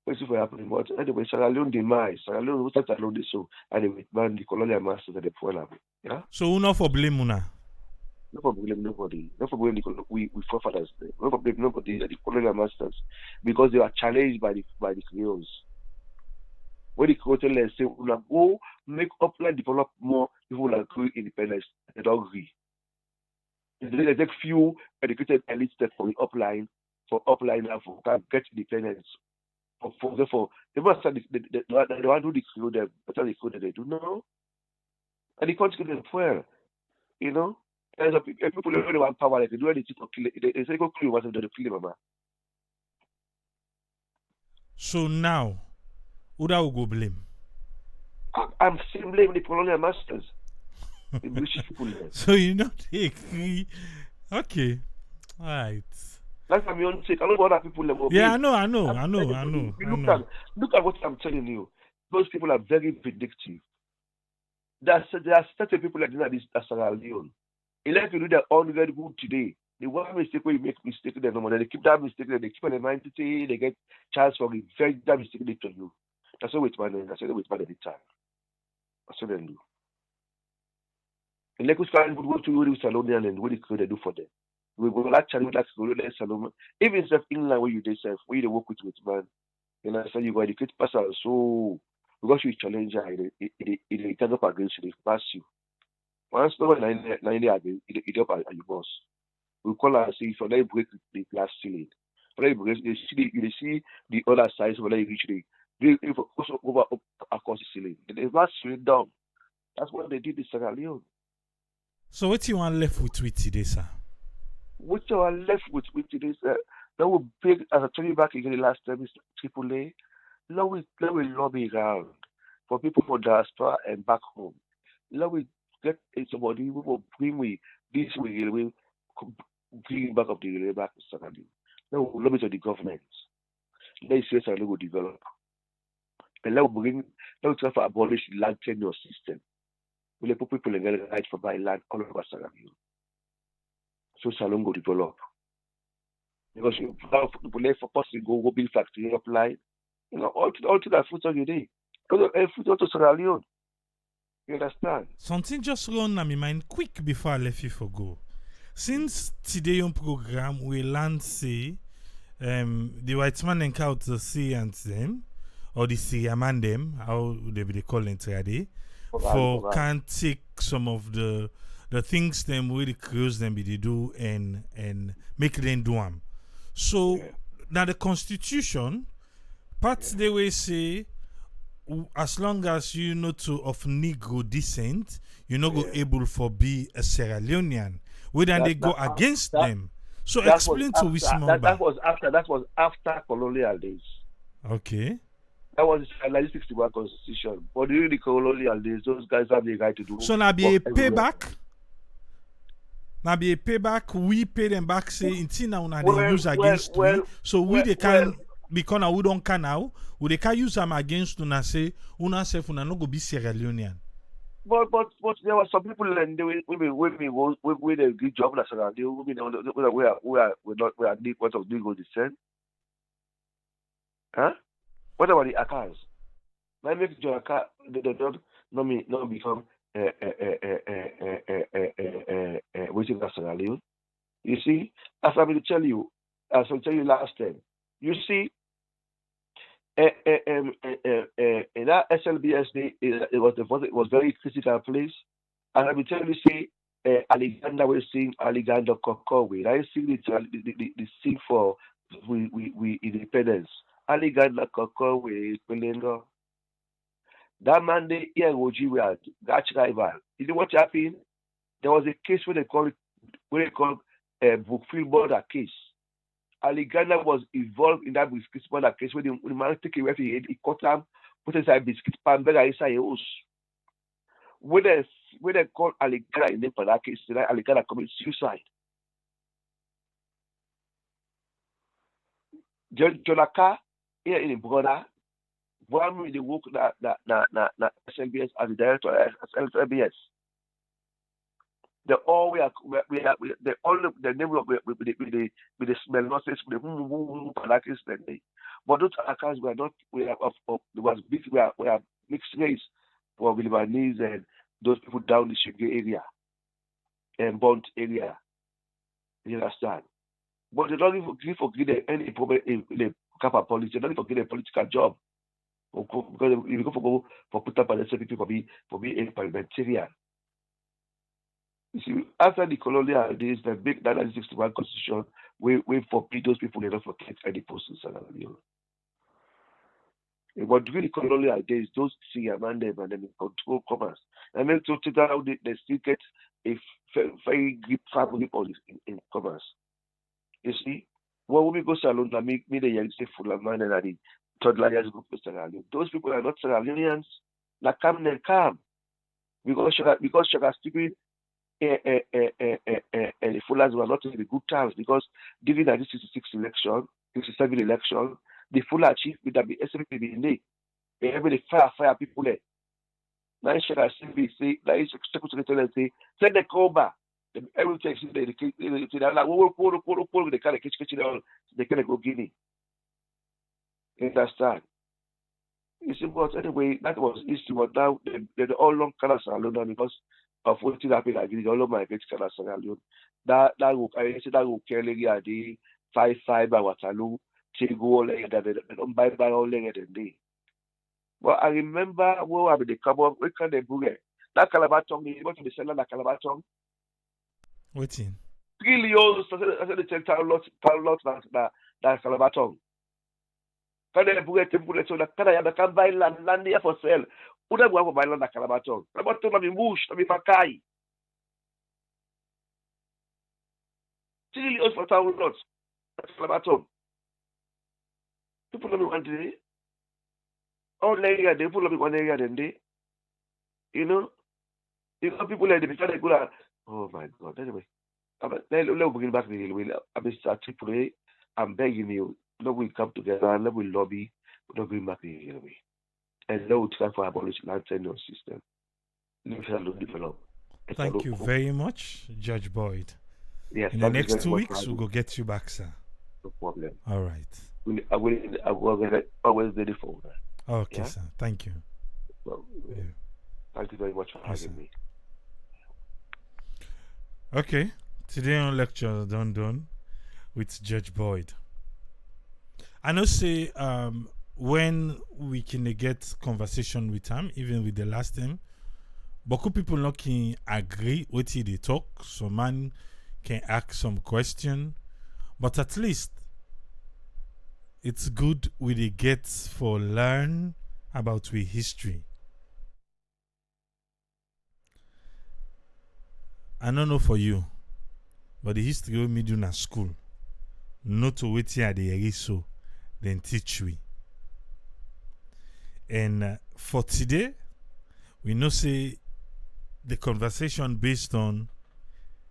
what's for happening, but anyway, Sierra Leone demise. Sierra Leone was Sierra Leone so anyway, man, the colonial masters at the point level. Yeah. So who not for blame una? No for blame nobody. No for blame we forefathers. No for blame nobody the colonial masters because they were challenged by the Creoles. When the Creoles say, "Una go make upland develop more, people will agree independence." They don't agree. They take few educated elites that for the upline now for can get independence. For they must start the one who declare them, but how they code they do no. And they can't get them well, you know. And people who really want power, like they do anything to kill it. They say go kill what they do to kill mama. So now, who that will go blame? I'm still blaming the colonial masters. The British people there. So you know they agree. Okay. All right. That's my own take. I don't know what other people level. Yeah, I know. Look at what I'm telling you. Those people are very vindictive. There are certain people like this at Sierra Leone. They like to do their own very good today. The one mistake where you make mistake in the moment, they keep that mistake, they keep on the mind today, they get chance for very that mistake they to you. That's what with man. That's what with man every time. That's what they do. And Lagos can go to Uri Salonian and what they do for them. We will actually like to go to Salome. Even if England where you yourself, where you work with man, you know, so you go educate person so because you challenge her, it turns up against you, it pass you. Once no one 90 again, it up at your boss. We call her and say if you break the glass ceiling. You see the other side when you reach they also over up across the ceiling. They glass ceiling down. That's what they did in Sierra Leone. So what you want left with today, sir? What you are left with today, sir? That will big as I told you back again the last time is AAA. Now we lobby around for people for diaspora and back home. Now we get somebody who will bring me this way, bring back up the railway back to Sierra Leone. Now we lobby to the government. Let's see how they will develop. And now we try to abolish the land tenure system. We let people get the right for buying land all over Sierra Leone. So Salon go develop. Because you let for person go build factory up line. You know, all to that food on your day. Because food to Sierra Leone. You understand? Something just run on my mind quick before I left you for go. Since today on program we land say the white man encounter the Syrians them, or the Syrian man them, how they call it today, for can take some of the things them where the crews them be they do and make them do them. So now the constitution, parts they will say as long as you know to of Negro descent, you're not go able for be a Sierra Leonean. Whether they go against them. So explain to which that was after colonial days. Okay. That was the 1961 constitution. But during the colonial days, those guys have the right to do. So now be a payback. Now be a payback. We pay them back. Say until now they use against we. So we they can because now we don't can now. We they can use them against una say una self una no go be Sierra Leonean. But there were some people and they with a good job that's around. We are what of legal descent. Huh? What about the Akas? Why make your Akas they don't not become waiting for Sierra Leone? You see, as I will tell you last time. You see, in that SLBS day, it was very critical place, and I will tell you, say, Alexander will sing Alexander Kokowe. I sing the sing for we independence. Alexander Kokowe, Pelengo. That Monday, here in Oji, we had Gatch rival. You know what happened? There was a case where they called Brookfield border case. Alexander was involved in that biscuit border case where the man take a refuge, he cut him, put inside biscuit pan, beggar inside a house. When they called Alexander in name for that case, Alexander committed suicide. Jonaka, here in brother, one with the work that SLBS as the director of SLBS. The all we are the all the name of with the smell not with the but those accounts were not we are of was big we are mixed race for Lebanese and those people down the Shige area and Bont area. You understand? But they don't even forget any problem in the Kappa politics. They don't even forget a political job. Because if you go for put up an SCP for be a parliamentarian. You see, after the colonial days, the big 1961 constitution, we forbid those people not forget any posts in but during the colonial days, those Syrian man them and then control commerce. And then to now they still get a very grip family in commerce. You see, when we go salon, me the young say full of man and the toddler years go to Sierra Leone. Those people are not Sierra Leoneans. Like come and come. Because sugar stupid and the Fullers were not in the good times because during the 67 election, the Fuller chief with the SPP in there. Every fire people there. Now sugar simply say, now it's secretary say, send the cover. Every time they like, pull the kind of kitchen they can't go Guinea. You understand? You see, but anyway, that was history. But now they're all long colors alone because of what happened. I did all of my great colors alone. That will carry the 5 by Waterloo, Chigo, that they don't buy all later than day. But I remember where I the cupboard, we can the Bureh. That Calabar tongue, you want to be selling that Calabar tongue? What's in? 3 years, I said, the that Calabar tongue. Quand les bourrés te bourrés sur la canne, il can buy land here for sale. Où est-ce qu'on va buy land à Calabaton? Calabaton, on a mis mouche, on a mis pacaille. 3 years for town lots. Calabaton. People don't want to. All area, they pull up one area, then they. You know, people like the go. Oh my God. Anyway, let's bring back the will. I'm starting to pray. I'm begging you. Let we come together and let we lobby, but don't bring back the enemy. And let we try for abolition and tenure system. Let shall develop. Thank you very much, Judge Boyd. Yes. In the next 2 weeks, we'll go get you back, sir. No problem. All right. I will always ready for that. Okay, yeah? Sir. Thank you. Well, yeah. Thank you very much for having me. Okay. Today on lecture done with Judge Boyd. I know say when we can get conversation with him, even with the last time, beaucoup people not can agree with they talk. So man can ask some question, but at least it's good we they get for learn about we history. I don't know for you, but the history we me do na school. Not to wait here the so then teach we. And for today, we know say the conversation based on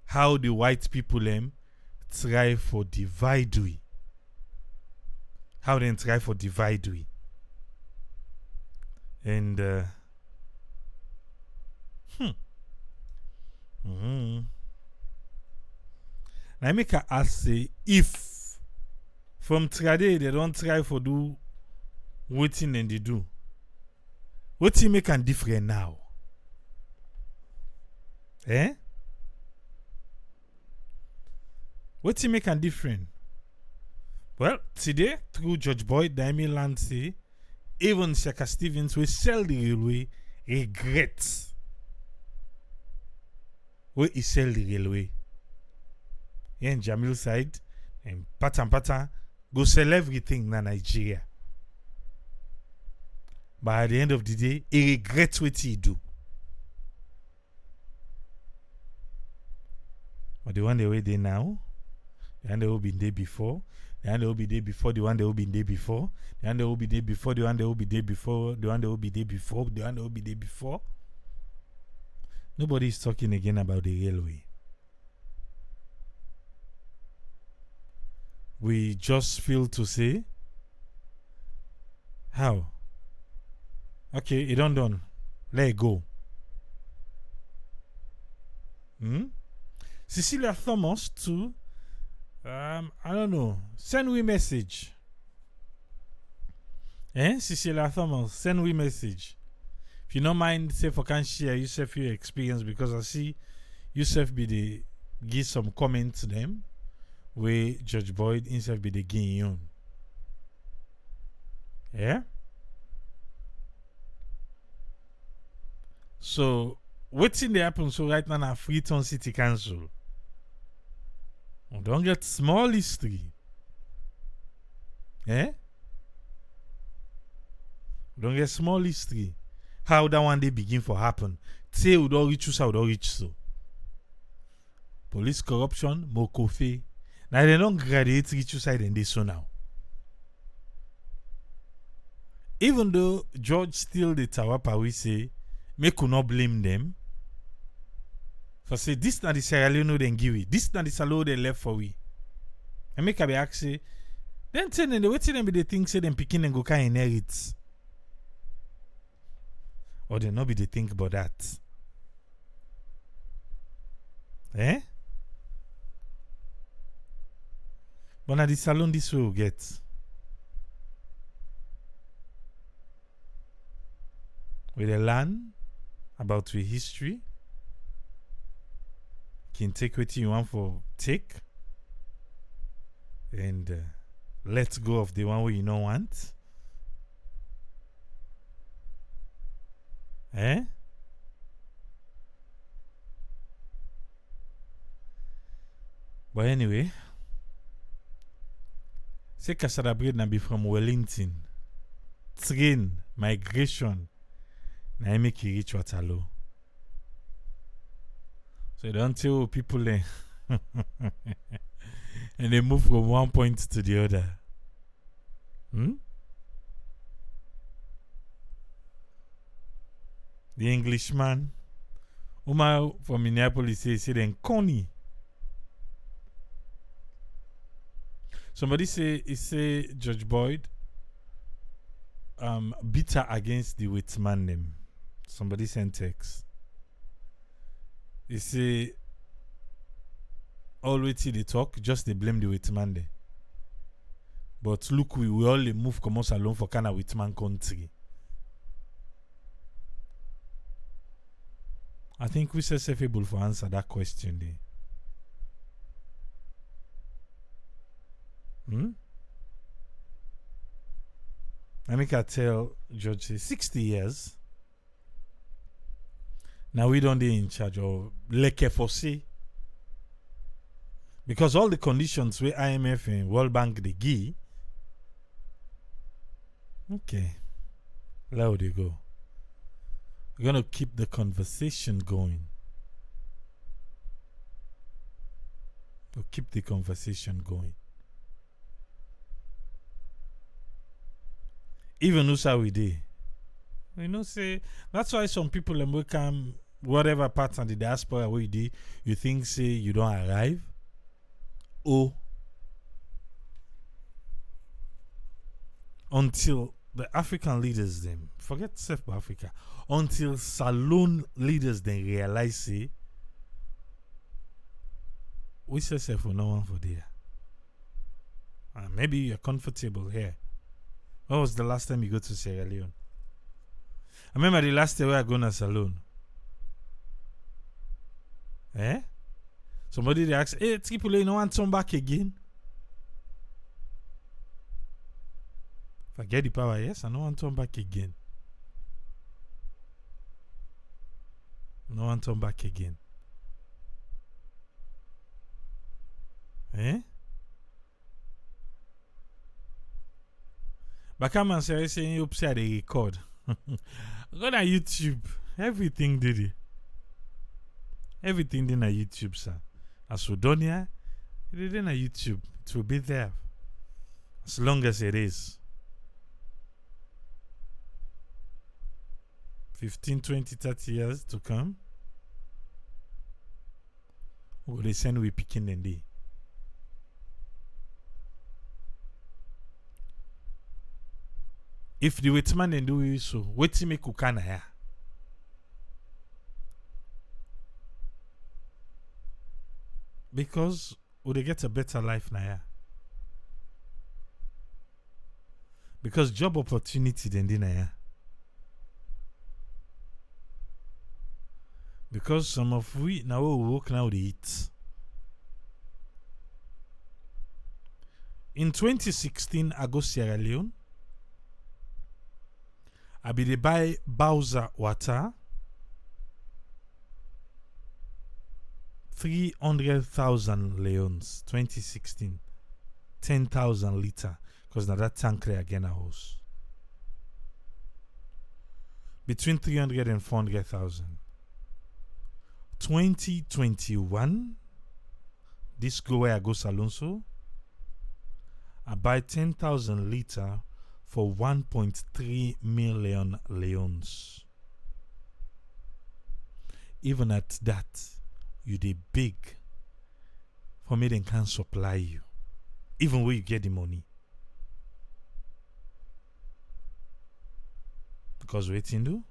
how the white people try for divide we. How they try for divide we. And now I make a ask say if from today they don't try for do waiting and they do. What you make an different now? Eh? What you make an different? Well, today, through Judge Boyd, Daimi Land say, even Shaka Stevens will sell the railway regrets. Where he sell the railway? Yeah, in Jamil side, and Patan go sell everything in Nigeria. But at the end of the day, he regrets what he do. But the one they were there now, the one they will be there before, the one they will be there before, the one they will be there before, the one they will be there before, the one they will be there before, the one they will be there before, the one they will be there before. Nobody is talking again about the railway. We just feel to say, how? Okay, it done. Let it go. Cecilia Thomas too. I don't know. Send we message. Cecilia Thomas, send we message. If you don't mind, say for can share yourself your experience because I see yourself be the give some comment to them where Judge Boyd himself be the giving on. Yeah? So, what's in the happen? So, right now, na Freetown City Council. We don't get small history. We don't get small history. How that one day begin for happen. Say, we don't reach so, we don't reach so. Police corruption, Mokofe. Now, they don't graduate reach side and they so now. Even though George still the Tawapa, we say, me could not blame them. So say this not the Sierra Leone then give it. This not the Salo they left for we. And make a be ask say, then tell them the waiting them be the thing say them picking and go can inherit. Or they not be the think about that. But now the salon this way will get. With a learn about the history. Can take what you want for take. And let go of the one where you don't want. But anyway, say Kasada Breed na be from Wellington. Train, migration, na make you reach Waterloo. So you don't tell people and they move from one point to the other. The Englishman, Uma from Minneapolis say then Connie. Somebody say Judge Boyd bitter against the Whitman name. Somebody sent text. He say always see the talk, just they blame the Whitman there. But look, we all move come alone for kind of Whitman country. I think we are able to answer that question there. I make I tell George say 60 years. Now we don't be in charge of Leke Fosse. Because all the conditions where IMF and World Bank they give. Okay. There they go. We're gonna keep the conversation going. We'll keep the conversation going. Even Usa we did. You know, say that's why some people when come whatever part of the diaspora we did, you think say you don't arrive. Or until the African leaders them forget South Africa. Until saloon leaders then realize say we say for no one for there. Maybe you're comfortable here. When was the last time you go to Sierra Leone? I remember the last time I go to a saloon. Somebody they ask, hey, Tripoli, you don't want to come back again? If I get the power, yes, I don't want to come back again. I don't want to come back again. But come and say, you upset the record. Go on YouTube. Everything did it. Everything did on YouTube, sir. As Sudonia, it did on YouTube. It will be there. As long as it is. 15, 20, 30 years to come. Will they send we picking in day? If the waitman and do it so, wait till me kukana ya. Because would they get a better life now? Because job opportunity then dinner. Because some of we now work now they eat. In 2016, I go Sierra Leone. I be the buy Bowser water 300,000 leons 2016 10,000 liter because now that tank again a house between 300 and 400,000 2021 this go where I go Salonso I buy 10,000 liter for 1.3 million leons. Even at that, you dey big for me they can supply you. Even where you get the money. Because waiting do?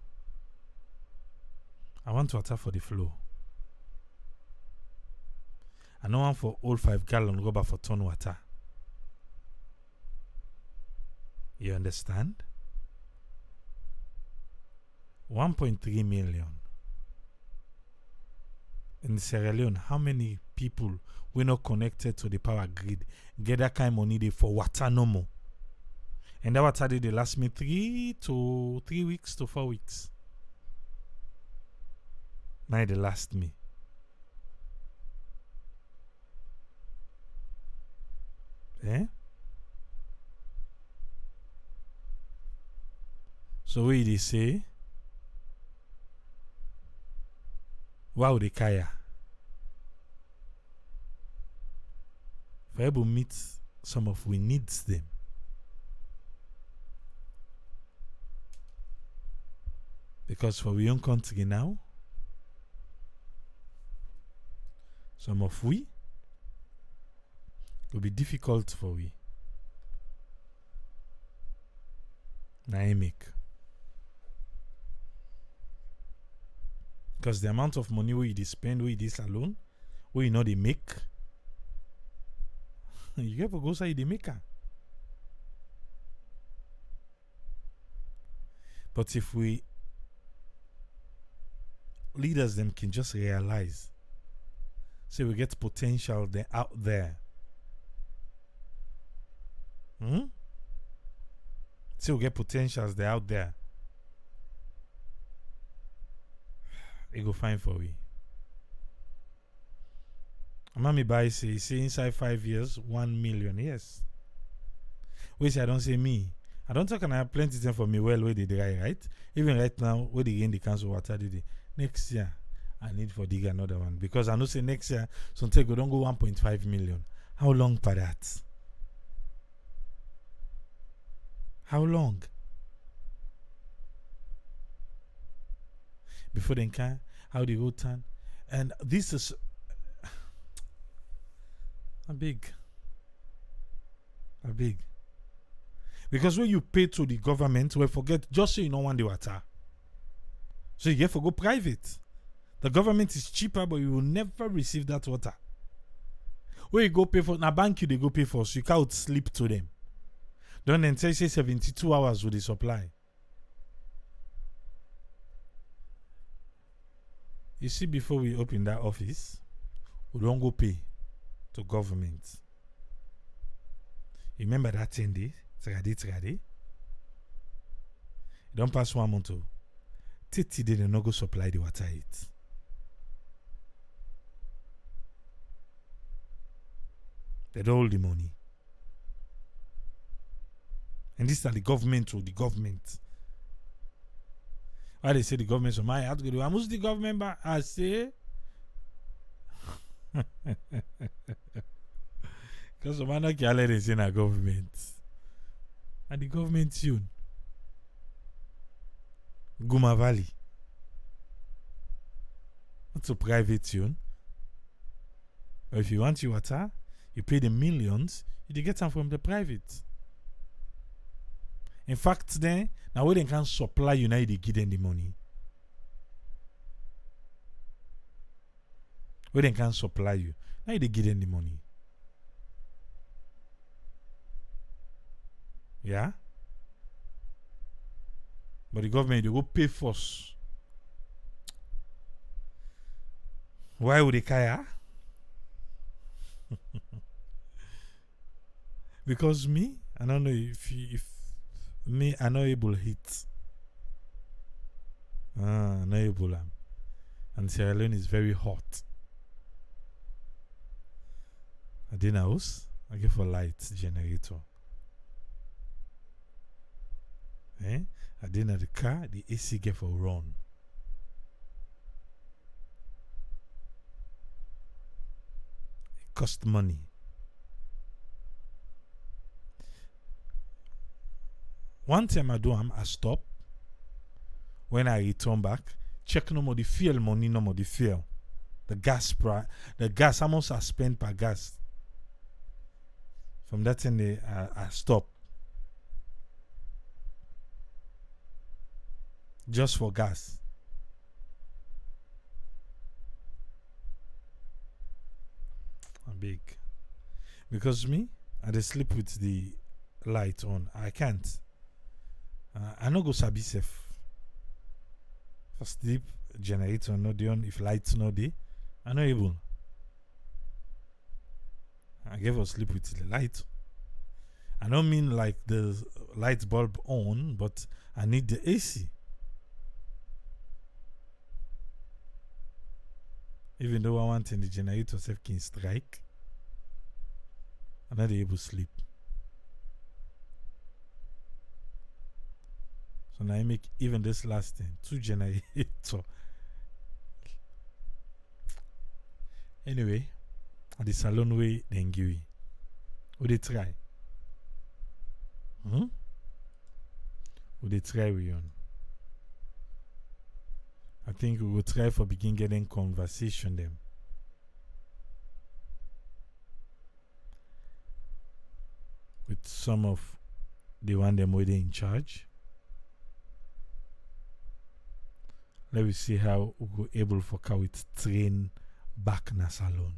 I want water for the flow. I know one for all 5-gallon rubber for ton water. You understand? 1.3 million. In Sierra Leone, how many people we not connected to the power grid get that kind of money they for water no more? And that water they last me 3 weeks to 4 weeks. Now they last me. So what they say? Wow, they kaya. For able meet some of we needs them. Because for we own country now, some of we will be difficult for we. Naimic. Because the amount of money we spend with this alone, we know they make. You get to go say they make. But if we leaders them can just realize, say we get potential there out there. Still get potentials, they're out there. It go fine for we. Mommy buy say inside 5 years, 1 million. Yes. Which I don't say me. I don't talk and I have plenty of time for me well where they dry, right? Even right now, where they gain the council water did next year, I need for dig another one. Because I know say next year, some take we don't go 1.5 million. How long for that? How long? Before they can, how they go turn. And this is a big. Because when you pay to the government, we forget just so you don't want the water. So you get to go private. The government is cheaper, but you will never receive that water. Where you go pay for, na bank you they go pay for, so you can't sleep to them. Don't then say 72 hours with the supply. You see, before we open that office, we don't go pay to government. Remember that 10 days? Trade. You don't pass 1 month. 30 days, they no go supply the water it. They don't hold the money. And this is the government or the government. Why they say the government, so my have to go. I must the government back. I say, because some man not let say na government. And the government tune. Guma Valley. That's a private tune. But if you want your water, you pay the millions, you get them from the private. In fact, then, now when they can supply you, now they give them the money. When they can supply you, now they give them the money. Yeah? But the government, they go pay first. Why would they care? Because me, I don't know if me, I'm not able to hit. I'm not able. And Sierra Leone is very hot. I did house, I give for light generator. I didn't the car, the AC get for run. It cost money. One time I do I stop. When I return back, check no more the fuel money, no more the fuel. The gas price, the gas, how much I spend per gas. From that time I stop. Just for gas. I'm big. Because me, I just sleep with the light on. I can't. I no go sabi safe. For sleep, generator no dey on. If lights no dey, I no able. I give us sleep with the light. I don't mean like the light bulb on, but I need the AC. Even though I want in the generator self can strike, I'm not able to sleep. So now I make even this last thing 2 generator. Anyway, at the salon way then give we. Would they try? Would they try we on? I think we will try for begin getting conversation them. With some of the one them where they in charge. Let me see how we go able for how it train back na salon.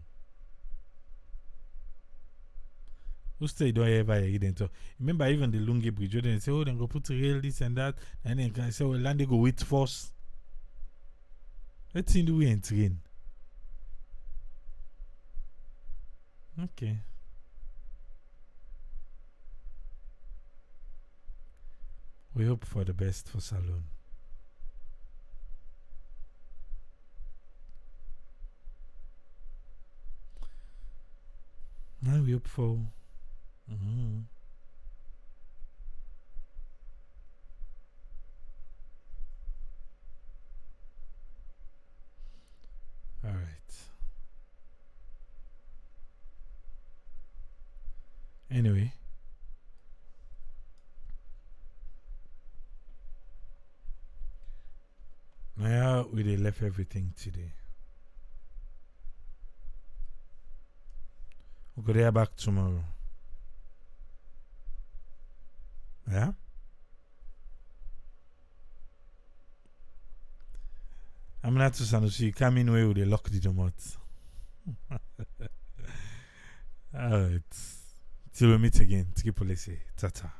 Who say don't ever hear them talk? Remember even the Lungi Bridge, they say, oh, then go put rail this and that, and then can say, well, land they go wait first. Let's see the way and train. Okay. We hope for the best for Salone. Now we hope for. All right. Anyway. Now we left everything today. We'll go there back tomorrow. Yeah? I'm not to Sanusi. You come in where with the lock the remote. Alright. Till we meet again. Tiki Polisi. Tata.